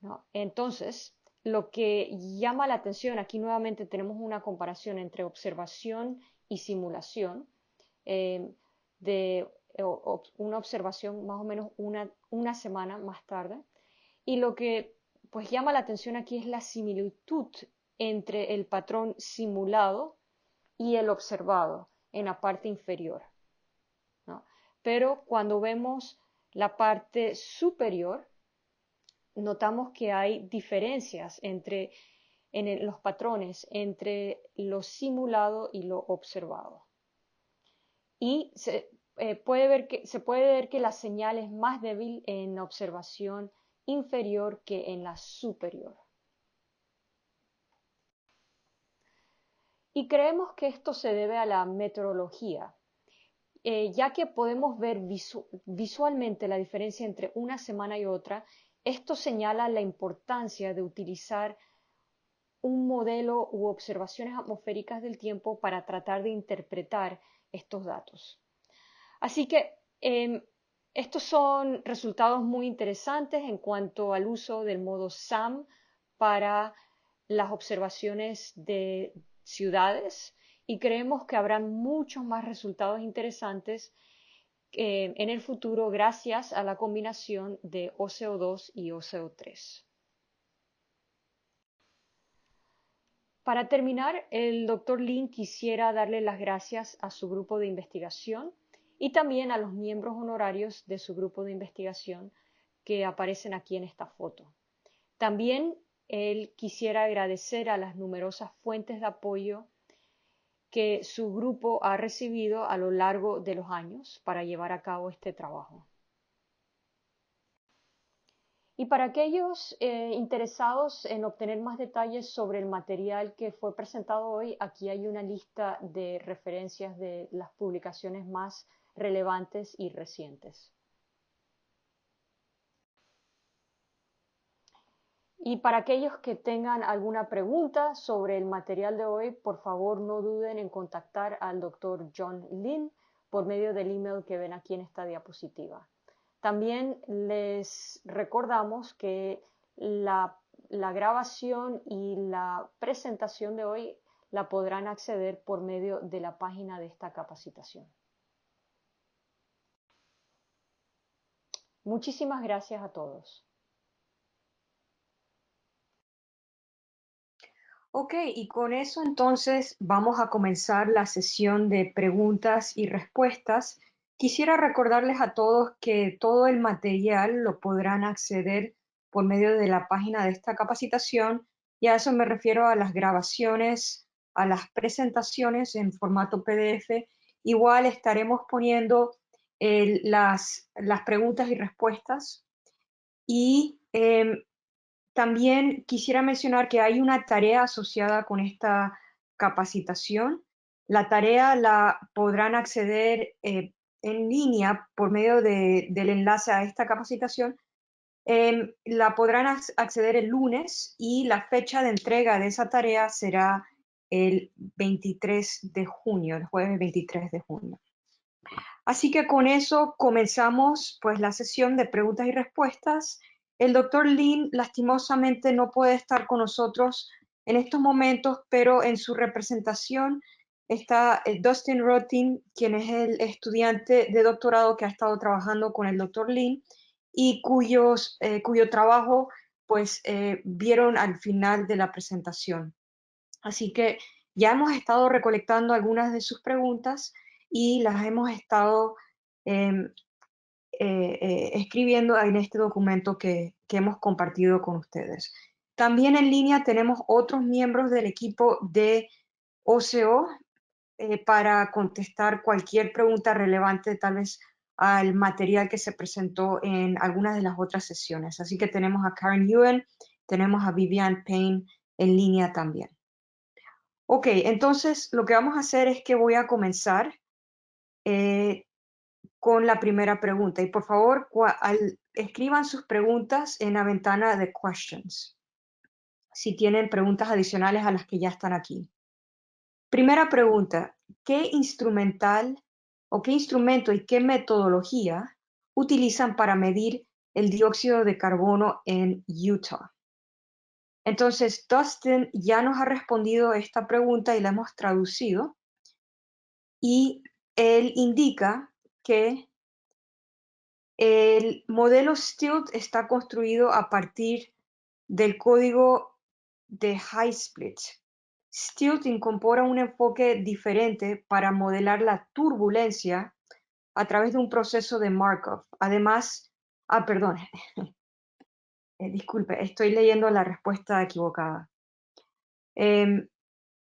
¿no? Entonces, lo que llama la atención, aquí nuevamente tenemos una comparación entre observación y simulación, eh, de una observación más o menos una semana más tarde. Y lo que pues llama la atención aquí es la similitud entre el patrón simulado y el observado en la parte inferior, ¿no? Pero cuando vemos la parte superior, notamos que hay diferencias en los patrones entre lo simulado y lo observado. Y se puede ver que la señal es más débil en la observación inferior que en la superior. Y creemos que esto se debe a la meteorología, ya que podemos ver visualmente la diferencia entre una semana y otra. Esto señala la importancia de utilizar un modelo u observaciones atmosféricas del tiempo para tratar de interpretar estos datos. Así que estos son resultados muy interesantes en cuanto al uso del modo SAM para las observaciones de ciudades y creemos que habrán muchos más resultados interesantes en el futuro gracias a la combinación de OCO2 y OCO3. Para terminar, el doctor Lin quisiera darle las gracias a su grupo de investigación y también a los miembros honorarios de su grupo de investigación que aparecen aquí en esta foto. También él quisiera agradecer a las numerosas fuentes de apoyo que su grupo ha recibido a lo largo de los años para llevar a cabo este trabajo. Y para aquellos interesados en obtener más detalles sobre el material que fue presentado hoy, aquí hay una lista de referencias de las publicaciones más relevantes y recientes. Y para aquellos que tengan alguna pregunta sobre el material de hoy, por favor no duden en contactar al Dr. John Lin por medio del email que ven aquí en esta diapositiva. También les recordamos que la grabación y la presentación de hoy la podrán acceder por medio de la página de esta capacitación. Muchísimas gracias a todos. Ok, y con eso entonces vamos a comenzar la sesión de preguntas y respuestas. Quisiera recordarles a todos que todo el material lo podrán acceder por medio de la página de esta capacitación, y a eso me refiero a las grabaciones, a las presentaciones en formato PDF. Igual estaremos poniendo las preguntas y respuestas y también quisiera mencionar que hay una tarea asociada con esta capacitación. La tarea la podrán acceder en línea por medio del enlace a esta capacitación. La podrán acceder el lunes y la fecha de entrega de esa tarea será el 23 de junio, el jueves 23 de junio. Así que con eso comenzamos pues la sesión de preguntas y respuestas. El doctor Lin lastimosamente no puede estar con nosotros en estos momentos, pero en su representación está Dustin Rothstein, quien es el estudiante de doctorado que ha estado trabajando con el doctor Lin y cuyo trabajo pues vieron al final de la presentación. Así que ya hemos estado recolectando algunas de sus preguntas y las hemos estado em, escribiendo en este documento que hemos compartido con ustedes. También en línea tenemos otros miembros del equipo de OCO para contestar cualquier pregunta relevante tal vez al material que se presentó en algunas de las otras sesiones. Así que tenemos a Karen Ewan, tenemos a Vivian Payne en línea también. Ok, entonces lo que vamos a hacer es que voy a comenzar con la primera pregunta. Y por favor, escriban sus preguntas en la ventana de questions, si tienen preguntas adicionales a las que ya están aquí. Primera pregunta, ¿qué instrumental o qué instrumento y qué metodología utilizan para medir el dióxido de carbono en Utah? Entonces, Dustin ya nos ha respondido esta pregunta y la hemos traducido. Y él indica que el modelo STILT está construido a partir del código de HighSplit. STILT incorpora un enfoque diferente para modelar la turbulencia a través de un proceso de Markov. Además, perdón, disculpe, estoy leyendo la respuesta equivocada. Em,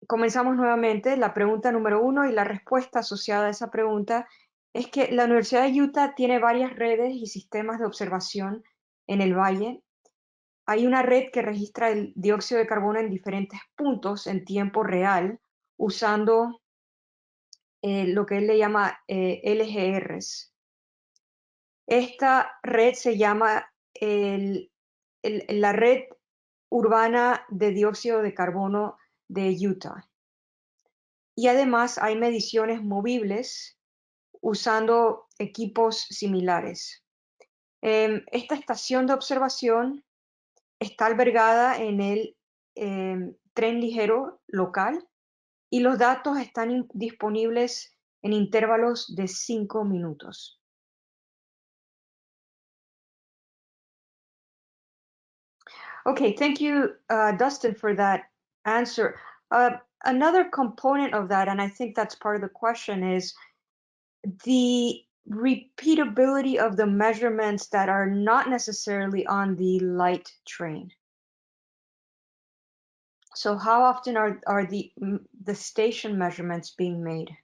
Comenzamos nuevamente. La pregunta número 1 y la respuesta asociada a esa pregunta es que la Universidad de Utah tiene varias redes y sistemas de observación en el valle. Hay una red que registra el dióxido de carbono en diferentes puntos en tiempo real usando lo que él le llama LGRs. Esta red se llama la Red Urbana de Dióxido de Carbono de Utah. Y además hay mediciones movibles usando equipos similares. Esta estación de observación está albergada en el tren ligero local y los datos están disponibles en intervalos de 5 minutos. Okay, thank you, Dustin, for that answer. Another component of that, and I think that's part of the question, is the repeatability of the measurements that are not necessarily on the light train. So how often are the station measurements being made?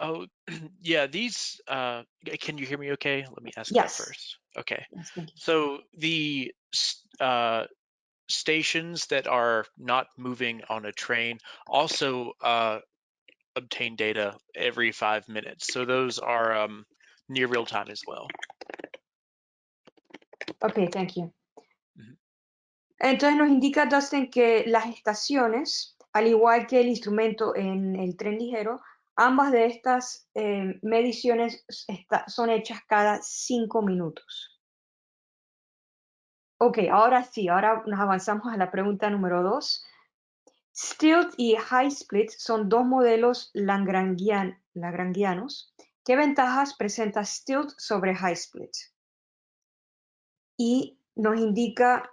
Oh, yeah, these, can you hear me okay? Let me ask that Yes. first. Okay. Yes, thank you. So the stations that are not moving on a train also obtain data every 5 minutes. So those are near real time as well. Okay, thank you. Mhm. Entonces nos indica Dustin que las estaciones, al igual que el instrumento en el tren ligero, ambas de estas mediciones son hechas cada 5 minutos. Ok, ahora sí, ahora nos avanzamos a la pregunta número 2. STILT y HighSplit son dos modelos lagrangianos. ¿Qué ventajas presenta STILT sobre HighSplit? Y nos indica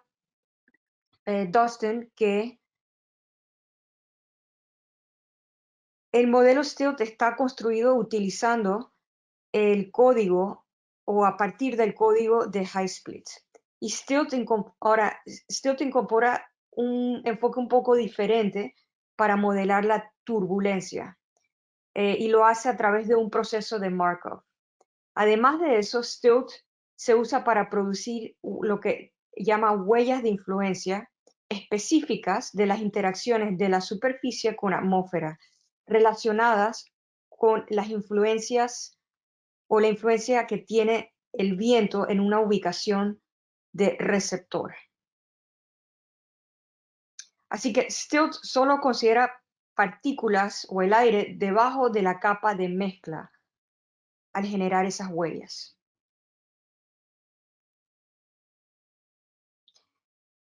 Dustin que el modelo STILT está construido utilizando el código o a partir del código de HighSplit. Y STILT incorpora un enfoque un poco diferente para modelar la turbulencia y lo hace a través de un proceso de Markov. Además de eso, STILT se usa para producir lo que llama huellas de influencia específicas de las interacciones de la superficie con la atmósfera relacionadas con las influencias o la influencia que tiene el viento en una ubicación de receptor. Así que STILT solo considera partículas o el aire debajo de la capa de mezcla al generar esas huellas.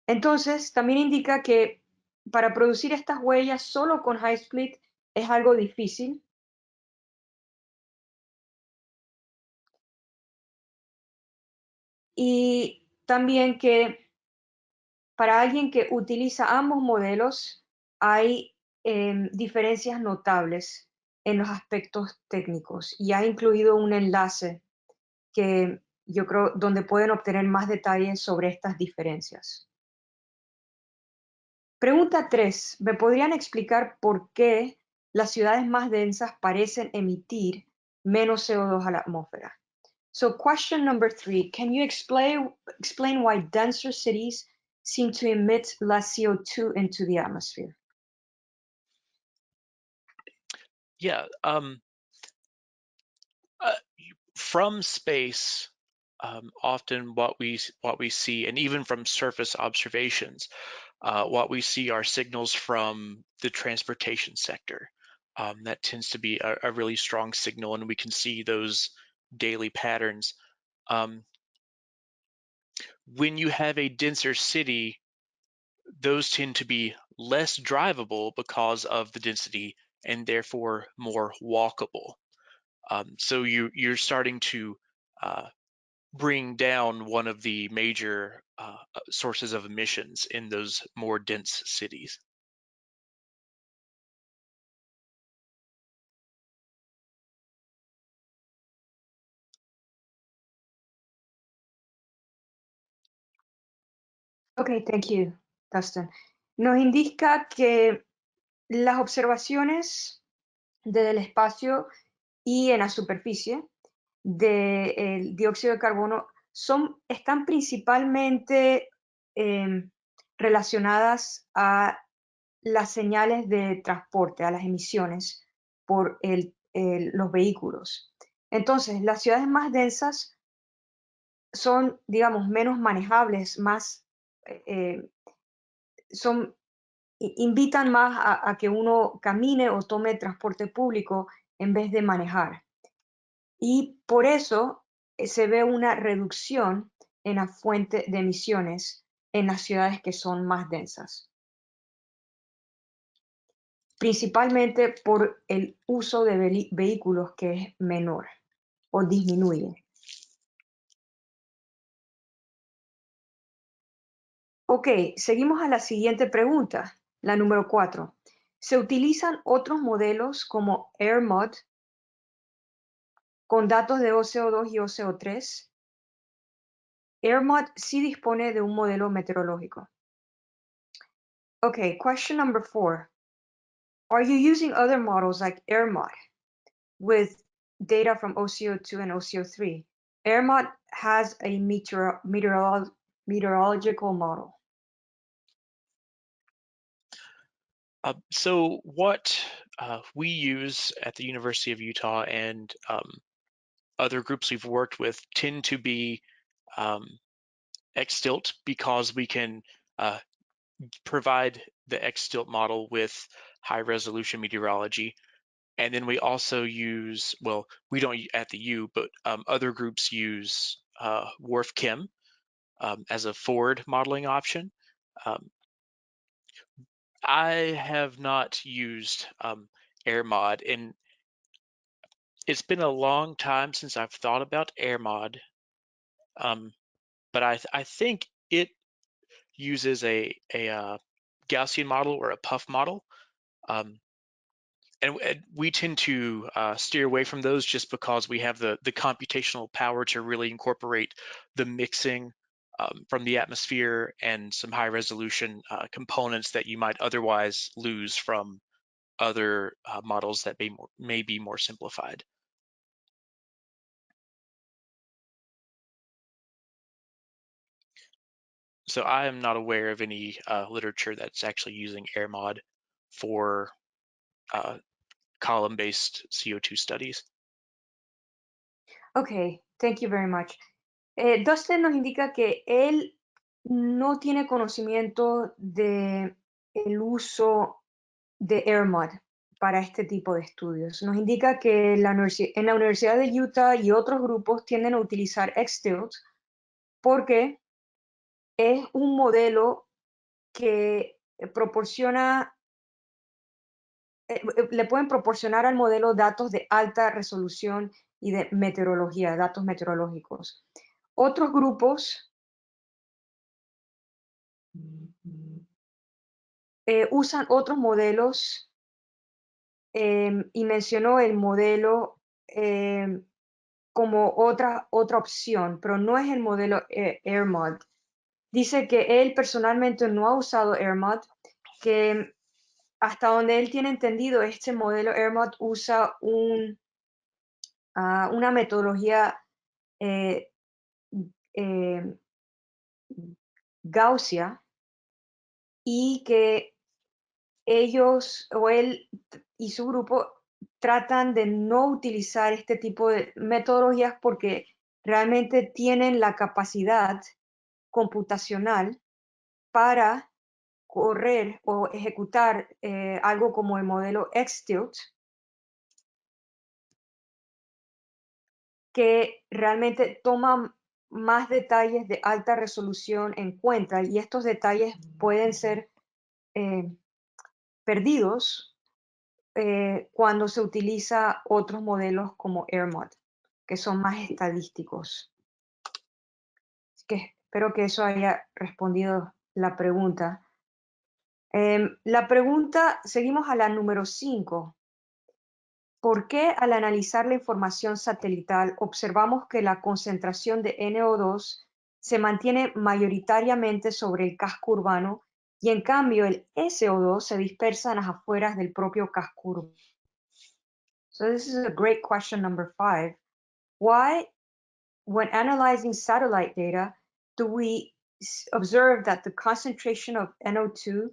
Entonces, también indica que para producir estas huellas solo con high split es algo difícil. Y también que para alguien que utiliza ambos modelos hay diferencias notables en los aspectos técnicos y ha incluido un enlace que yo creo donde pueden obtener más detalles sobre estas diferencias. Pregunta 3. ¿Me podrían explicar por qué las ciudades más densas parecen emitir menos CO2 a la atmósfera? So question number 3, can you explain why denser cities seem to emit less CO2 into the atmosphere? Yeah. From space, often what we see, and even from surface observations, what we see are signals from the transportation sector. That tends to be a really strong signal, and we can see those daily patterns. When you have a denser city, those tend to be less drivable because of the density and therefore more walkable. So you're starting to bring down one of the major sources of emissions in those more dense cities. Okay, thank you, Dustin. Nos indica que las observaciones desde el espacio y en la superficie del dióxido de carbono están principalmente relacionadas a las señales de transporte, a las emisiones por los vehículos. Entonces, las ciudades más densas son, digamos, menos manejables, más, son, invitan más a que uno camine o tome transporte público en vez de manejar. Y por eso se ve una reducción en la fuente de emisiones en las ciudades que son más densas, principalmente por el uso de vehículos que es menor o disminuye. Ok, seguimos a la siguiente pregunta, la número 4. ¿Se utilizan otros modelos como AirMod con datos de OCO2 y OCO3? AirMod sí dispone de un modelo meteorológico. Okay, question number 4. Are you using other models like AirMod with data from OCO2 and OCO3? AirMod has a meteorological model. So what we use at the University of Utah and other groups we've worked with tend to be X-Stilt, because we can provide the X-Stilt model with high resolution meteorology. And then we also use, well, we don't at the U, but other groups use WRF-Chem as a forward modeling option. I have not used AirMod, and it's been a long time since I've thought about AirMod, but I think it uses a Gaussian model or a puff model, and we tend to steer away from those just because we have the computational power to really incorporate the mixing from the atmosphere and some high resolution components that you might otherwise lose from other models that may be more simplified. So I am not aware of any literature that's actually using AirMod for column-based CO2 studies. Okay, thank you very much. Dustin nos indica que él no tiene conocimiento de el uso de AirMod para este tipo de estudios. Nos indica que en la Universidad de Utah y otros grupos tienden a utilizar X-Stilt porque es un modelo que proporciona, le pueden proporcionar al modelo datos de alta resolución y de meteorología, datos meteorológicos. Otros grupos usan otros modelos y mencionó el modelo como otra opción, pero no es el modelo AirMod. Dice que él personalmente no ha usado AirMod, que hasta donde él tiene entendido, este modelo AirMod usa una metodología eh, eh, Gaussiana y que ellos o él y su grupo tratan de no utilizar este tipo de metodologías porque realmente tienen la capacidad computacional para correr o ejecutar algo como el modelo XTilt, que realmente toma más detalles de alta resolución en cuenta y estos detalles pueden ser perdidos cuando se utiliza otros modelos como AirMod, que son más estadísticos. Así que espero que eso haya respondido la pregunta. Seguimos a la número 5. ¿Por qué al analizar la información satelital observamos que la concentración de NO2 se mantiene mayoritariamente sobre el casco urbano y en cambio el SO2 se dispersa en las afueras del propio casco urbano? So this is a great question, number 5. Why, when analyzing satellite data, do we observe that the concentration of NO2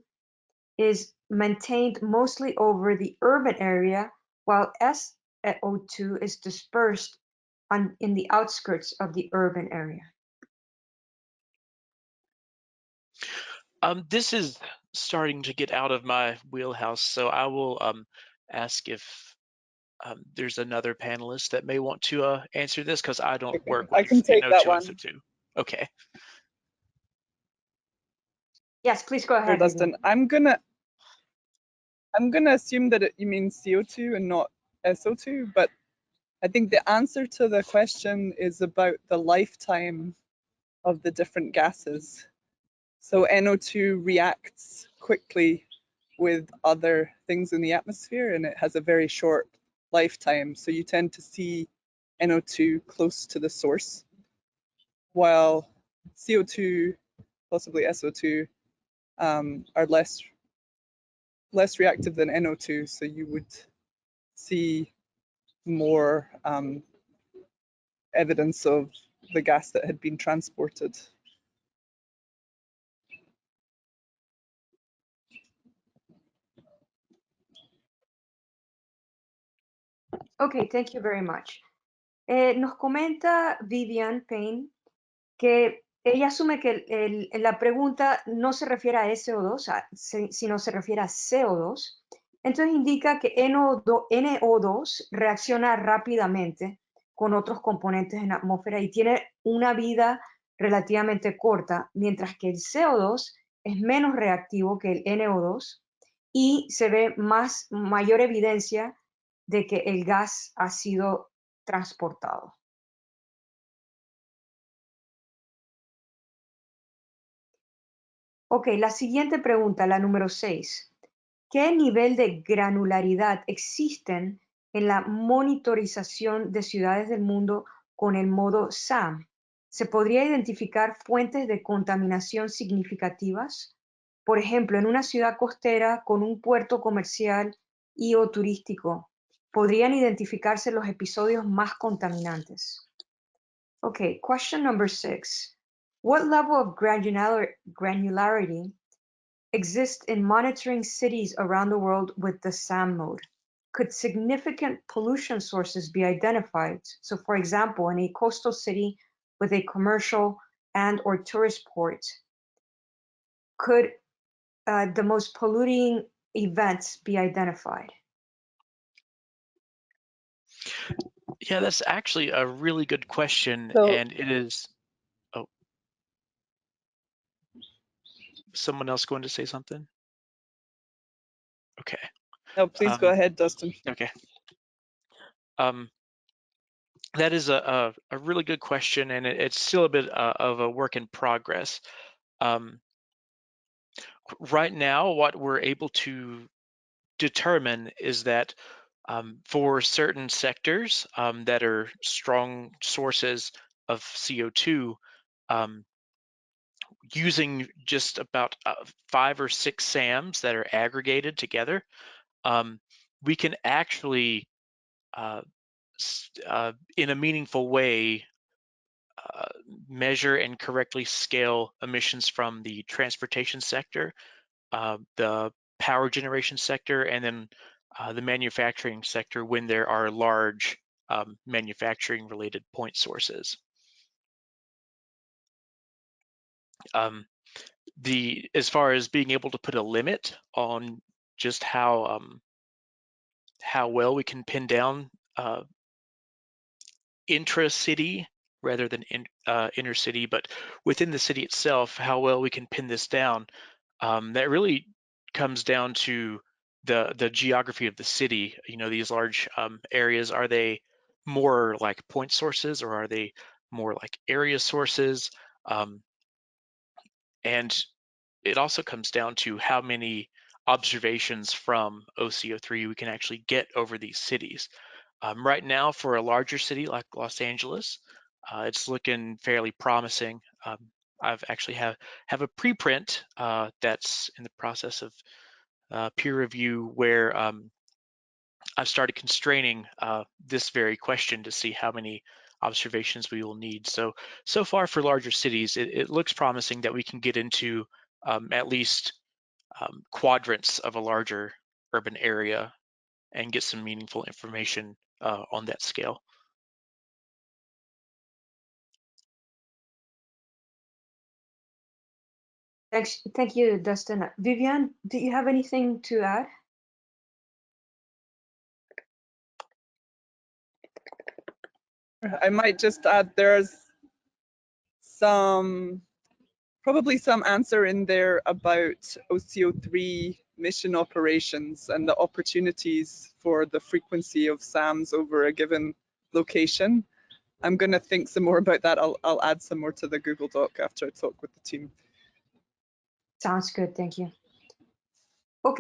is maintained mostly over the urban area, while SO2 is dispersed in the outskirts of the urban area? This is starting to get out of my wheelhouse, so I will ask if there's another panelist that may want to answer this, because I don't work I with can take that NO2 and one. SO2. Okay. Yes, please go Sure, ahead, Dustin. Vivian. I'm gonna assume that you mean CO2 and not SO2, but I think the answer to the question is about the lifetime of the different gases. So NO2 reacts quickly with other things in the atmosphere and it has a very short lifetime. So you tend to see NO2 close to the source, while CO2, possibly SO2, are less reactive than NO2. So you would see more evidence of the gas that had been transported. Okay, thank you very much. Nos comenta Vivian Payne que ella asume que la pregunta no se refiere a SO2, sino se refiere a CO2. Entonces indica que NO2 reacciona rápidamente con otros componentes en la atmósfera y tiene una vida relativamente corta, mientras que el CO2 es menos reactivo que el NO2 y se ve mayor evidencia de que el gas ha sido transportado. Ok, la siguiente pregunta, la número 6. ¿Qué nivel de granularidad existen en la monitorización de ciudades del mundo con el modo SAM? ¿Se podría identificar fuentes de contaminación significativas? Por ejemplo, en una ciudad costera con un puerto comercial y o turístico, ¿podrían identificarse los episodios más contaminantes? Okay, question number 6. What level of granularity exists in monitoring cities around the world with the SAM mode? Could significant pollution sources be identified? So for example, in a coastal city with a commercial and or tourist port, could the most polluting events be identified? Yeah, that's actually a really good question, So, and it is. Oh, someone else going to say something? Okay. No, please go ahead, Dustin. Okay. That is a really good question, and it's still a bit of a work in progress. Right now, what we're able to determine is that for certain sectors that are strong sources of CO2, using just about 5 or 6 SAMs that are aggregated together, we can actually, in a meaningful way, measure and correctly scale emissions from the transportation sector, the power generation sector, and then the manufacturing sector when there are large manufacturing related point sources. As far as being able to put a limit on just how well we can pin down intra-city rather than inner city, but within the city itself, how well we can pin this down, that really comes down to the geography of the city. You know, these large areas, are they more like point sources or are they more like area sources? And it also comes down to how many observations from OCO3 we can actually get over these cities. Right now, for a larger city like Los Angeles, it's looking fairly promising. I've actually have a preprint that's in the process of peer review where I've started constraining this very question to see how many observations we will need. So far for larger cities, it looks promising that we can get into at least quadrants of a larger urban area and get some meaningful information on that scale. Thank you, Dustin. Vivian, do you have anything to add? I might just add there's probably some answer in there about OCO3 mission operations and the opportunities for the frequency of SAMs over a given location. I'm going to think some more about that. I'll add some more to the Google Doc after I talk with the team. Sounds good, thank you. Ok,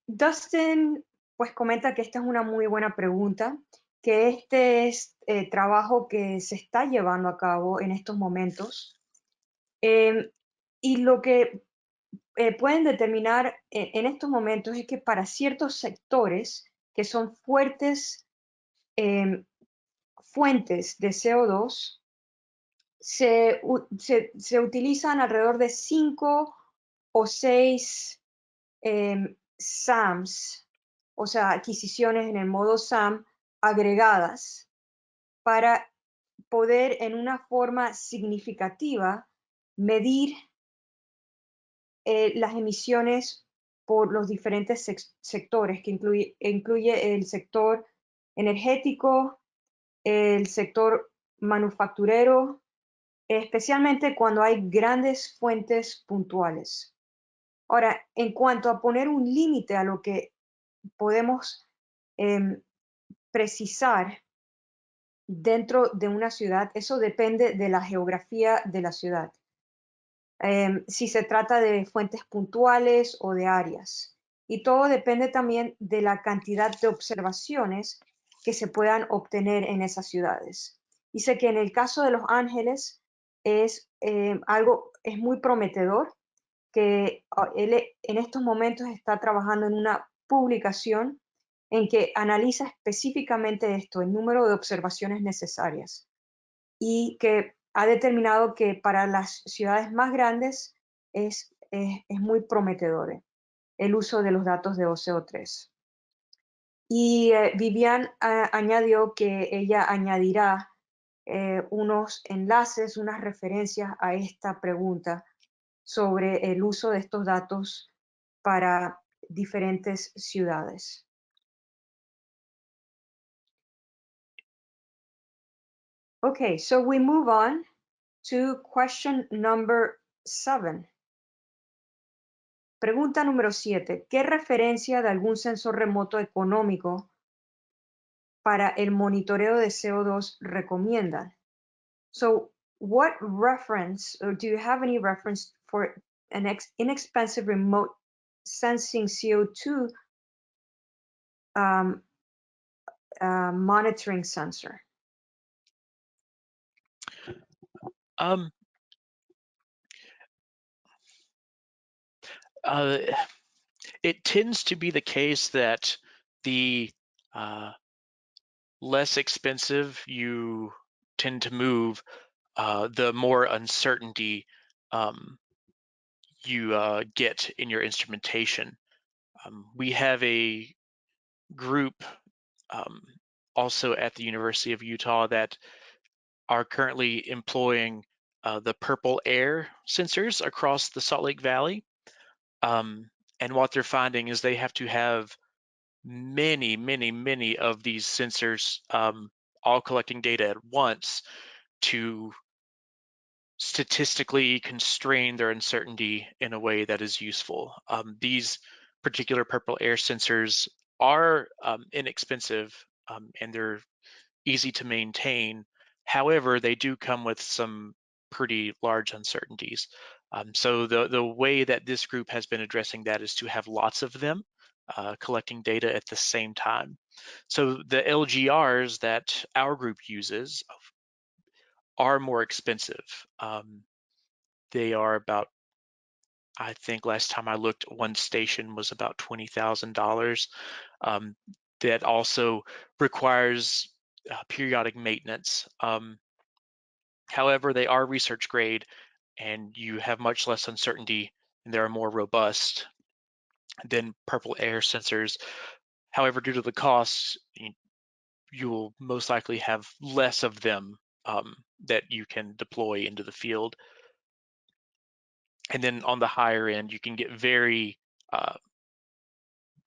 Dustin pues comenta que esta es una muy buena pregunta, que este es trabajo que se está llevando a cabo en estos momentos. Y lo que pueden determinar en estos momentos es que para ciertos sectores que son fuertes fuentes de CO2, se utilizan alrededor de 5 o 6 SAMs, o sea, adquisiciones en el modo SAM agregadas para poder en una forma significativa medir las emisiones por los diferentes sectores, que incluye el sector energético, el sector manufacturero, especialmente cuando hay grandes fuentes puntuales. Ahora, en cuanto a poner un límite a lo que podemos precisar dentro de una ciudad, eso depende de la geografía de la ciudad. Si se trata de fuentes puntuales o de áreas. Y todo depende también de la cantidad de observaciones que se puedan obtener en esas ciudades. Dice que en el caso de Los Ángeles es es muy prometedor, que él en estos momentos está trabajando en una publicación en que analiza específicamente esto, el número de observaciones necesarias, y que ha determinado que para las ciudades más grandes es muy prometedor el uso de los datos de OCO3. Y Vivian añadió que ella añadirá unos enlaces, unas referencias a esta pregunta sobre el uso de estos datos para diferentes ciudades. Okay, so we move on to question number 7. Pregunta número 7. ¿Qué referencia de algún sensor remoto económico para el monitoreo de CO2 recomiendan? So, what reference, or do you have any reference for an inexpensive remote sensing CO2 monitoring sensor? Um, it tends to be the case that the less expensive you tend to move, the more uncertainty you get in your instrumentation. We have a group also at the University of Utah that are currently employing the Purple Air sensors across the Salt Lake Valley. And what they're finding is they have to have many of these sensors all collecting data at once to statistically constrain their uncertainty in a way that is useful. These particular Purple Air sensors are inexpensive and they're easy to maintain. However, they do come with some pretty large uncertainties. So the way that this group has been addressing that is to have lots of them collecting data at the same time. So the LGRs that our group uses are more expensive. They are about, I think last time I looked, one station was about $20,000. That also requires periodic maintenance. However, they are research grade and you have much less uncertainty and they are more robust than Purple Air sensors. However, due to the costs, you will most likely have less of them that you can deploy into the field. And then on the higher end, you can get very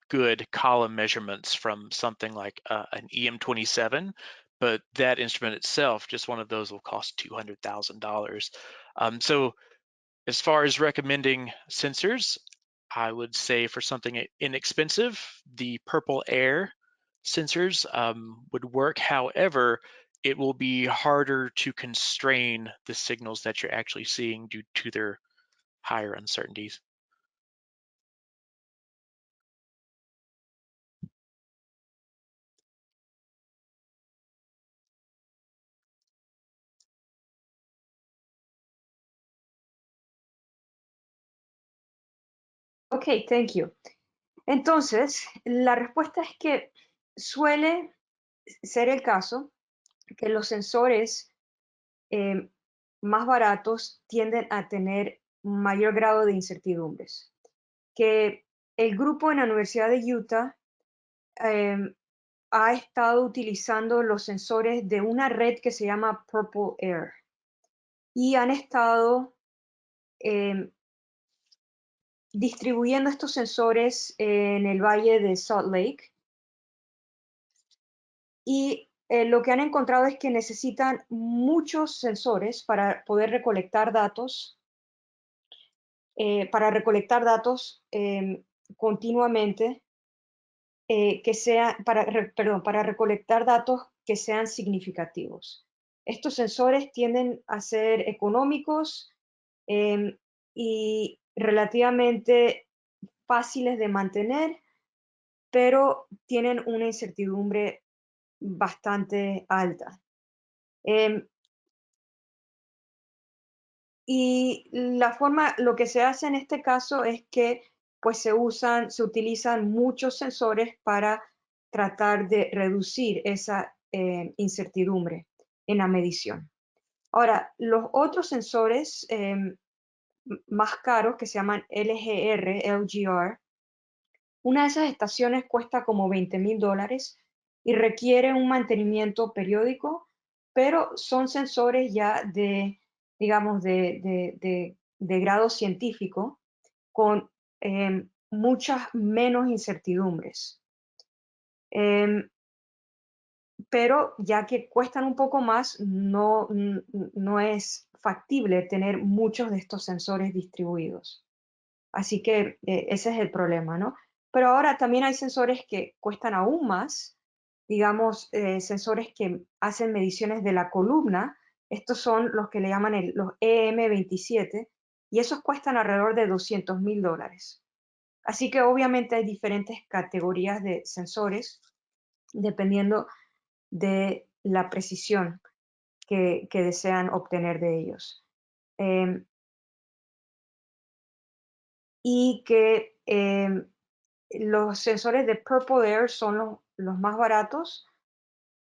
good column measurements from something like an EM27, but that instrument itself, just one of those, will cost $200,000. So as far as recommending sensors, I would say for something inexpensive, the Purple Air sensors would work. However, it will be harder to constrain the signals that you're actually seeing due to their higher uncertainties. Ok, thank you. Entonces, la respuesta es que suele ser el caso que los sensores más baratos tienden a tener mayor grado de incertidumbres. Que el grupo en la Universidad de Utah ha estado utilizando los sensores de una red que se llama Purple Air y han estado distribuyendo estos sensores en el valle de Salt Lake y lo que han encontrado es que necesitan muchos sensores para poder recolectar datos, continuamente, para recolectar datos que sean significativos. Estos sensores tienden a ser económicos y relativamente fáciles de mantener, pero tienen una incertidumbre bastante alta. Y lo que se hace en este caso es que pues se utilizan muchos sensores para tratar de reducir esa incertidumbre en la medición. Ahora, los otros sensores más caros que se llaman LGR, una de esas estaciones cuesta como $20,000 y requiere un mantenimiento periódico, pero son sensores ya digamos, de grado científico con muchas menos incertidumbres. Pero ya que cuestan un poco más, no es factible tener muchos de estos sensores distribuidos. Así que ese es el problema, ¿no? Pero ahora también hay sensores que cuestan aún más, digamos, sensores que hacen mediciones de la columna. Estos son los que le llaman los EM27 y esos cuestan alrededor de $200,000. Así que obviamente hay diferentes categorías de sensores dependiendo de la precisión que desean obtener de ellos. Y que los sensores de Purple Air son los más baratos,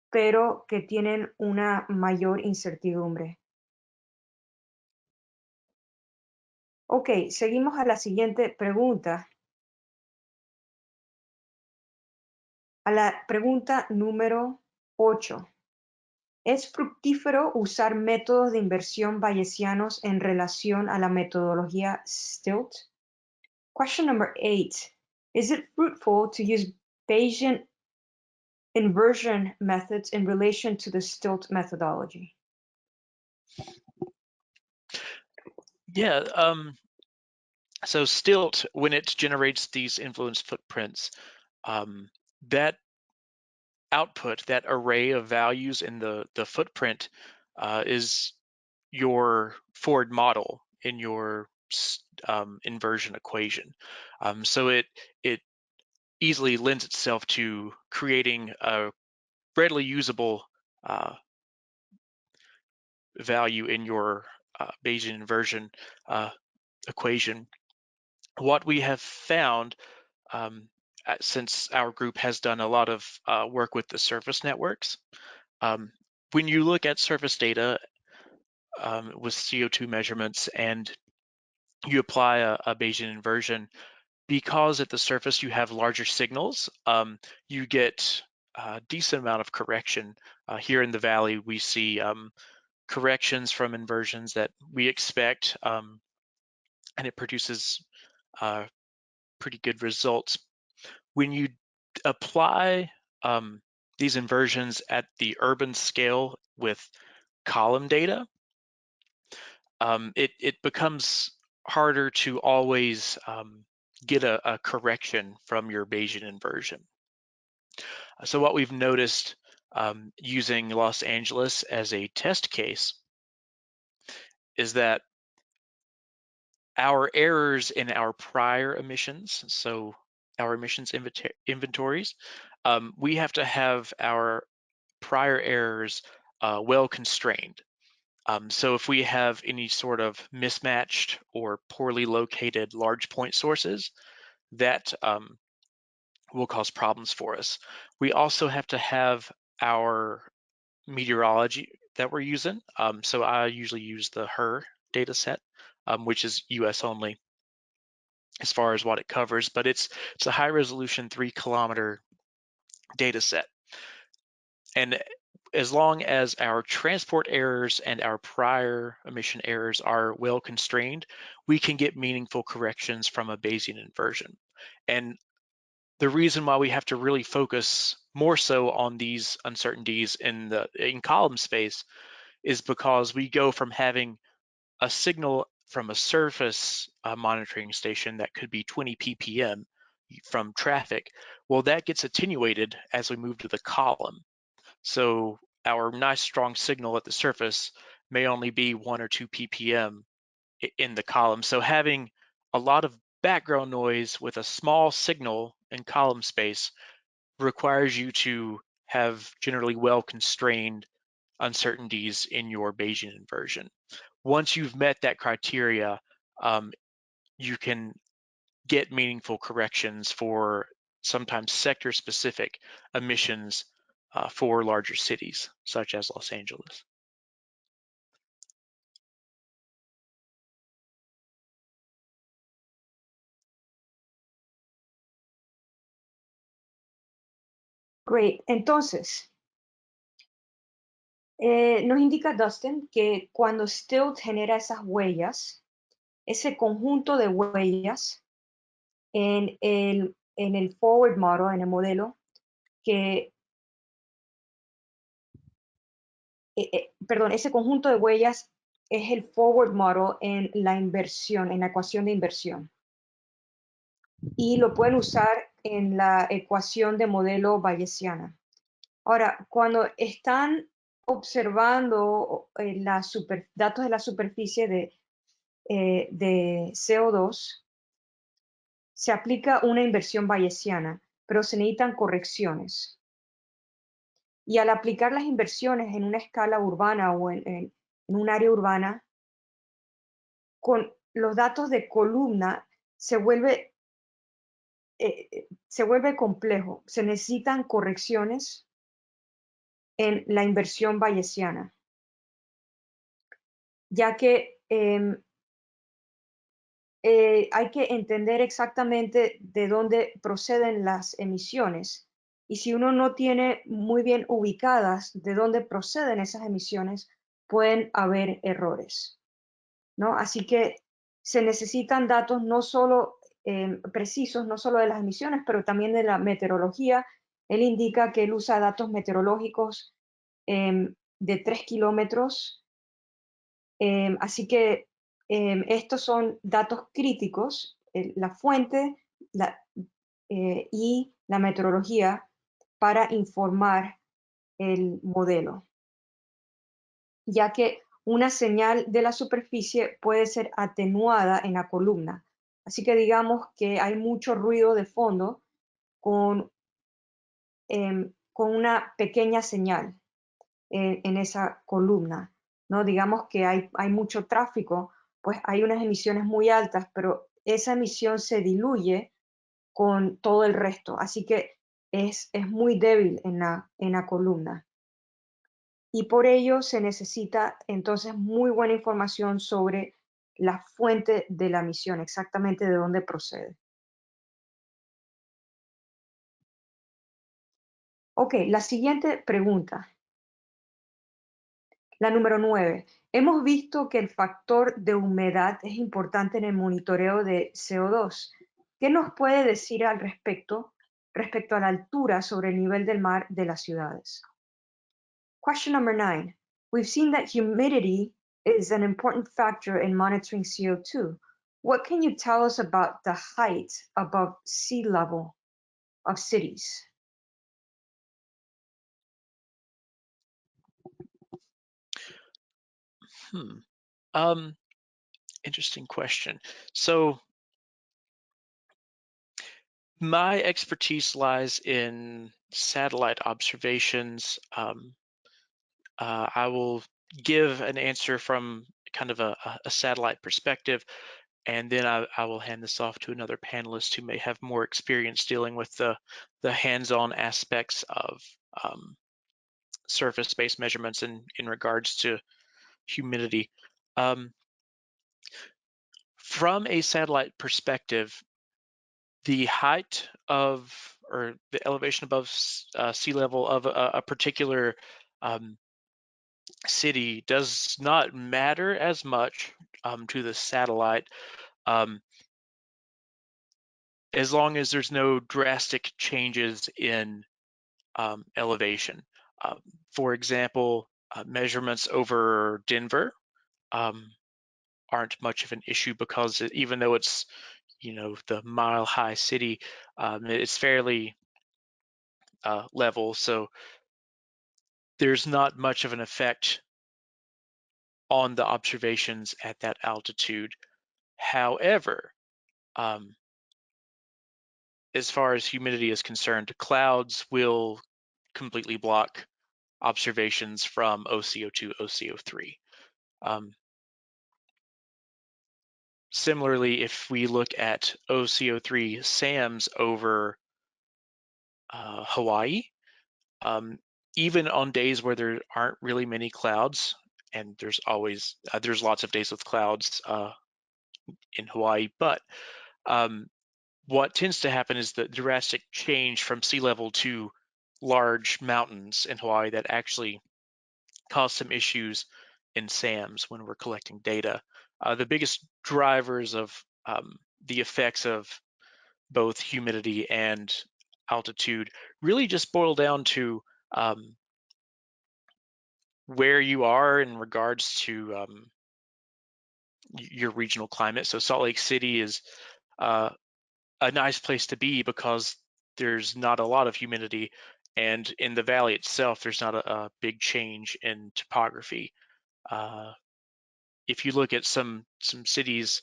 pero que tienen una mayor incertidumbre. Ok, seguimos a la siguiente pregunta. A la pregunta número 8. ¿Es fructífero usar métodos de inversión bayesianos en relación a la metodología STILT? Question number 8. Is it fruitful to use Bayesian inversion methods in relation to the STILT methodology? Yeah, so STILT, when it generates these influence footprints, that output, that array of values in the footprint is your forward model in your inversion equation. So it easily lends itself to creating a readily usable value in your Bayesian inversion equation. What we have found, since our group has done a lot of work with the surface networks, when you look at surface data with CO2 measurements and you apply a Bayesian inversion, because at the surface you have larger signals, you get a decent amount of correction. Here in the valley, we see corrections from inversions that we expect, and it produces pretty good results. When you apply these inversions at the urban scale with column data, it becomes harder to always get a correction from your Bayesian inversion. So what we've noticed using Los Angeles as a test case is that our errors in our prior emissions, so our emissions inventories, we have to have our prior errors well constrained. So if we have any sort of mismatched or poorly located large point sources, that will cause problems for us. We also have to have our meteorology that we're using. So I usually use the HRRR data set, which is US only as far as what it covers, but it's a high resolution 3-kilometer data set. And as long as our transport errors and our prior emission errors are well constrained, we can get meaningful corrections from a Bayesian inversion. And the reason why we have to really focus more so on these uncertainties in column space is because we go from having a signal from a surface monitoring station that could be 20 ppm from traffic. Well, that gets attenuated as we move to the column. So our nice strong signal at the surface may only be 1 or 2 ppm in the column. So having a lot of background noise with a small signal in column space requires you to have generally well-constrained uncertainties in your Bayesian inversion. Once you've met that criteria, you can get meaningful corrections for sometimes sector-specific emissions for larger cities, such as Los Angeles. Great. Entonces, nos indica Dustin que cuando STILT genera esas huellas, ese conjunto de huellas en el forward model, en el modelo, perdón, ese conjunto de huellas es el forward model en la inversión, en la ecuación de inversión. y lo pueden usar en la ecuación de modelo bayesiana. Ahora, cuando están observando datos de la superficie de CO2, se aplica una inversión bayesiana, pero se necesitan correcciones. Y al aplicar las inversiones en una escala urbana o en un área urbana, con los datos de columna se vuelve complejo. Se necesitan correcciones en la inversión bayesiana, ya que hay que entender exactamente de dónde proceden las emisiones. Y si uno no tiene muy bien ubicadas de dónde proceden esas emisiones, pueden haber errores, ¿no? Así que se necesitan datos no solo precisos, no solo de las emisiones, pero también de la meteorología. Él indica que él usa datos meteorológicos de 3 kilómetros. Así que estos son datos críticos, la fuente y la meteorología para informar el modelo, ya que una señal de la superficie puede ser atenuada en la columna. Así que digamos que hay mucho ruido de fondo con una pequeña señal en esa columna, ¿no? Digamos que hay mucho tráfico, pues hay unas emisiones muy altas, pero esa emisión se diluye con todo el resto, así que es muy débil en la columna. Y por ello se necesita entonces muy buena información sobre la fuente de la emisión, exactamente de dónde procede. Ok, la siguiente pregunta. La número 9. Hemos visto que el factor de humedad es importante en el monitoreo de CO2. ¿Qué nos puede decir al respecto a la altura sobre el nivel del mar de las ciudades? Question number 9. We've seen that humidity is an important factor in monitoring CO2. What can you tell us about the height above sea level of cities? Interesting question. So my expertise lies in satellite observations. I will give an answer from kind of a satellite perspective, and then I will hand this off to another panelist who may have more experience dealing with the hands-on aspects of surface-based measurements in regards to humidity. From a satellite perspective, the height of or the elevation above sea level of a particular city does not matter as much to the satellite as long as there's no drastic changes in elevation. For example, measurements over Denver aren't much of an issue because even though it's, you know, the mile-high city, it's fairly level, so there's not much of an effect on the observations at that altitude. However, as far as humidity is concerned, clouds will completely block observations from OCO2, OCO3. Similarly, if we look at OCO3 SAMs over Hawaii, even on days where there aren't really many clouds, and there's lots of days with clouds in Hawaii, but what tends to happen is the drastic change from sea level to large mountains in Hawaii that actually cause some issues in SAMs when we're collecting data. The biggest drivers of the effects of both humidity and altitude really just boil down to where you are in regards to your regional climate. So Salt Lake City is a nice place to be because there's not a lot of humidity, and in the valley itself, there's not a big change in topography. If you look at some cities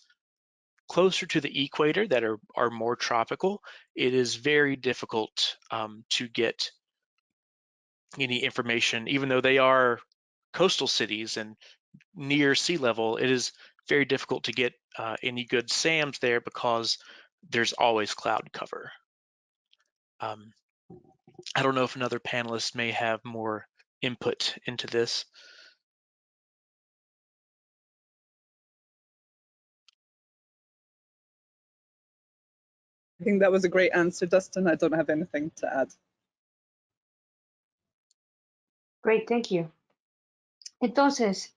closer to the equator that are more tropical, it is very difficult to get any information, even though they are coastal cities and near sea level. It is very difficult to get any good SAMs there because there's always cloud cover. I don't know if another panelist may have more input into this. I think that was a great answer, Dustin. I don't have anything to add. Great, thank you. Entonces,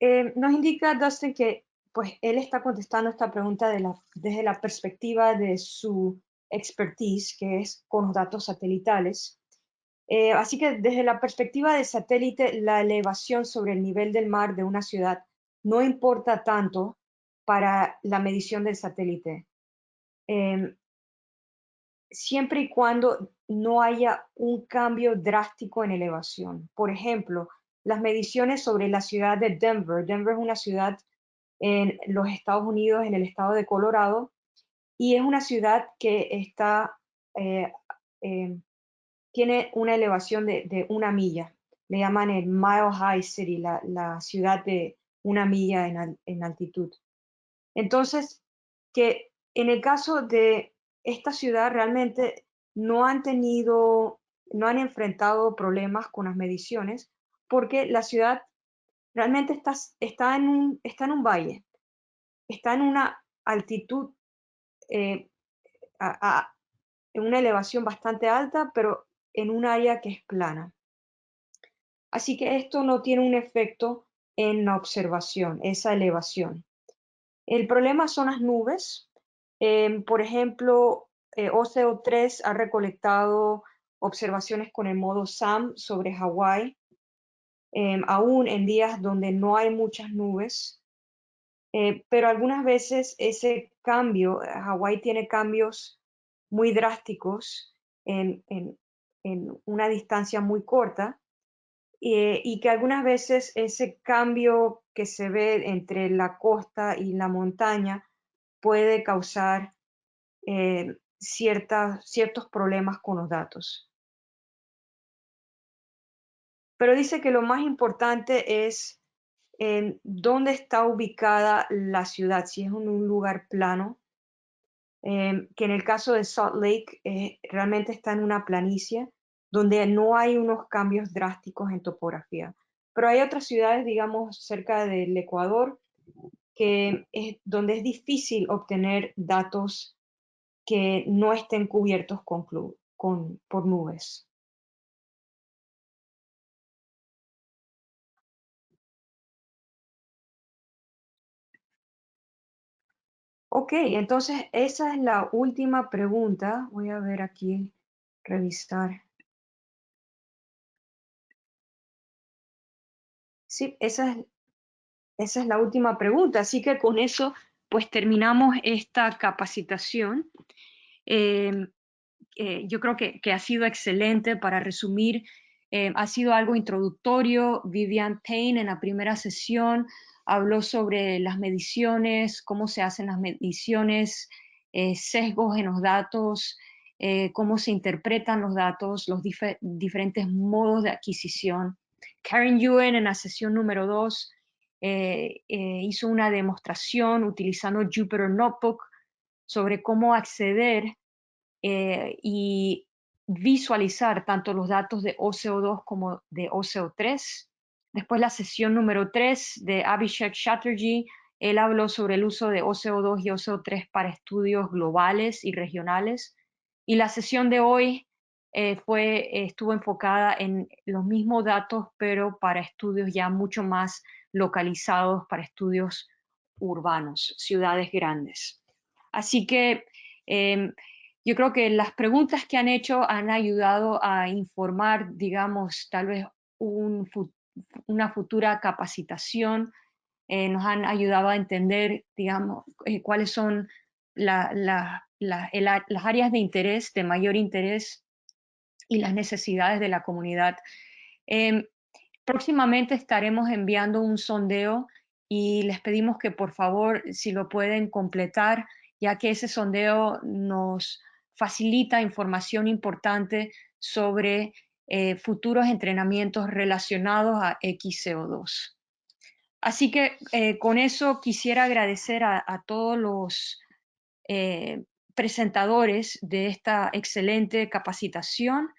nos indica Dustin que pues él está contestando esta pregunta desde la perspectiva de su expertise, que es con los datos satelitales. Así que desde la perspectiva del satélite, la elevación sobre el nivel del mar de una ciudad no importa tanto para la medición del satélite. Siempre y cuando no haya un cambio drástico en elevación. Por ejemplo, las mediciones sobre la ciudad de Denver. Denver es una ciudad en los Estados Unidos, en el estado de Colorado, y es una ciudad que está, tiene una elevación de 1 milla. Le llaman el Mile High City, la ciudad de 1 milla en altitud. Entonces, que en el caso de esta ciudad realmente no han enfrentado problemas con las mediciones porque la ciudad realmente está en un valle, está en una altitud, en una elevación bastante alta, pero en un área que es plana. Así que esto no tiene un efecto en la observación, esa elevación. El problema son las nubes. Por ejemplo, OCO3 ha recolectado observaciones con el modo SAM sobre Hawái, aún en días donde no hay muchas nubes, pero algunas veces ese cambio, Hawái tiene cambios muy drásticos en una distancia muy corta, y que algunas veces ese cambio que se ve entre la costa y la montaña puede causar ciertos problemas con los datos. Pero dice que lo más importante es en dónde está ubicada la ciudad, si es en un lugar plano, que en el caso de Salt Lake realmente está en una planicie donde no hay unos cambios drásticos en topografía. Pero hay otras ciudades, digamos, cerca del Ecuador, donde es difícil obtener datos que no estén cubiertos por nubes. Ok, entonces esa es la última pregunta. Voy a ver aquí, revisar. Sí, esa es la última pregunta. Así que con eso, pues terminamos esta capacitación. Yo creo que ha sido excelente. Para resumir, ha sido algo introductorio. Vivian Payne en la primera sesión habló sobre las mediciones, cómo se hacen las mediciones, sesgos en los datos, cómo se interpretan los datos, los diferentes modos de adquisición. Karen Yuen en la sesión número 2 hizo una demostración utilizando Jupyter Notebook sobre cómo acceder y visualizar tanto los datos de OCO2 como de OCO3. Después la sesión número 3 de Abhishek Chatterjee, él habló sobre el uso de OCO2 y OCO3 para estudios globales y regionales. Y la sesión de hoy estuvo enfocada en los mismos datos, pero para estudios ya mucho más localizados, para estudios urbanos, ciudades grandes. Así que yo creo que las preguntas que han hecho han ayudado a informar, digamos, tal vez una futura capacitación. Nos han ayudado a entender, digamos, cuáles son las las áreas de interés, de mayor interés y las necesidades de la comunidad. Próximamente estaremos enviando un sondeo y les pedimos que por favor, si lo pueden completar, ya que ese sondeo nos facilita información importante sobre futuros entrenamientos relacionados a XCO2. Así que con eso quisiera agradecer a todos los presentadores de esta excelente capacitación,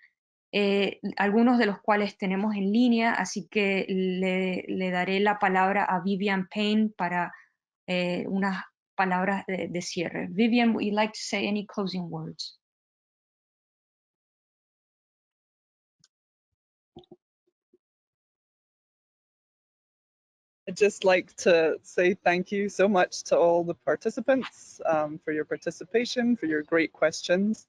algunos de los cuales tenemos en línea, así que le daré la palabra a Vivian Payne para unas palabras de cierre. Vivian, would you like to say any closing words? I'd just like to say thank you so much to all the participants for your participation, for your great questions.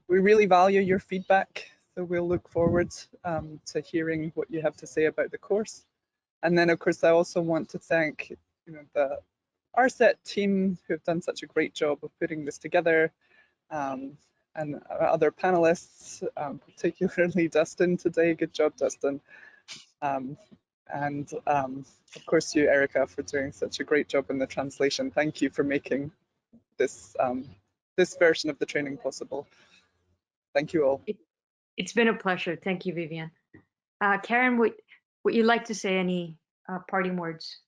We really value your feedback, so we'll look forward to hearing what you have to say about the course. And then, of course, I also want to thank the RSET team who have done such a great job of putting this together, and other panelists, particularly Dustin today. Good job, Dustin. And of course you, Erica, for doing such a great job in the translation. Thank you for making this this version of the training possible. Thank you all. It's been a pleasure. Thank you, Vivian. Karen, would you like to say any parting words?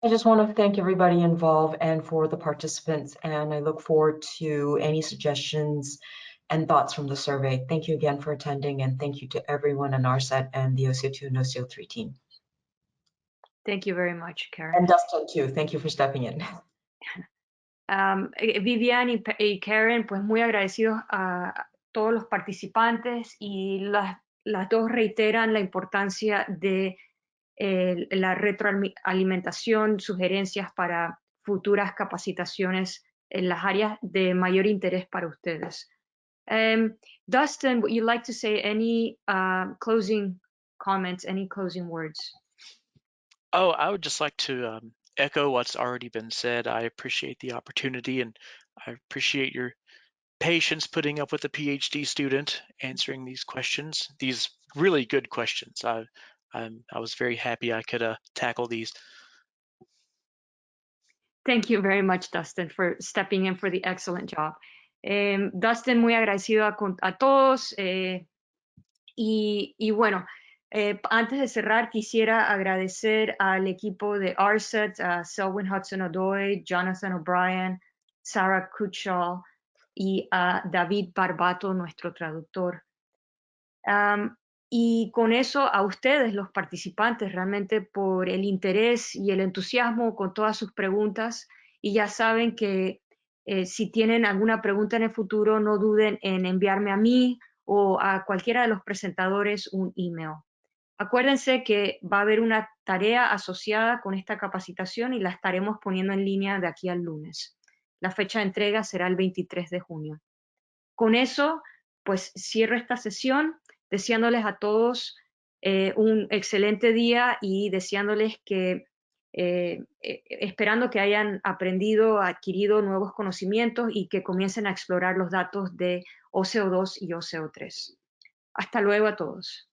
I just want to thank everybody involved and for the participants, and I look forward to any suggestions and thoughts from the survey. Thank you again for attending, and thank you to everyone in RSET and the OCO2 and OCO3 team. Thank you very much, Karen. And Dustin too, thank you for stepping in. Vivian y Karen, pues muy agradecidos a todos los participantes, y las dos reiteran la importancia de la retroalimentación, sugerencias para futuras capacitaciones en las áreas de mayor interés para ustedes. Dustin, would you like to say any closing comments, any closing words? Oh, I would just like to echo what's already been said. I appreciate the opportunity, and I appreciate your patience putting up with a PhD student answering these questions, these really good questions. I was very happy I could tackle these. Thank you very much, Dustin, for stepping in for the excellent job. Dustin, muy agradecido a todos. Y bueno, antes de cerrar, quisiera agradecer al equipo de RSET, a Selwyn Hudson-Odoi, Jonathan O'Brien, Sarah Kuchal y a David Barbato, nuestro traductor. Y con eso a ustedes, los participantes, realmente por el interés y el entusiasmo con todas sus preguntas. Y ya saben que si tienen alguna pregunta en el futuro, no duden en enviarme a mí o a cualquiera de los presentadores un email. Acuérdense que va a haber una tarea asociada con esta capacitación y la estaremos poniendo en línea de aquí al lunes. La fecha de entrega será el 23 de junio. Con eso, pues cierro esta sesión, deseándoles a todos un excelente día y deseándoles que, esperando que hayan aprendido, adquirido nuevos conocimientos y que comiencen a explorar los datos de OCO2 y OCO3. Hasta luego a todos.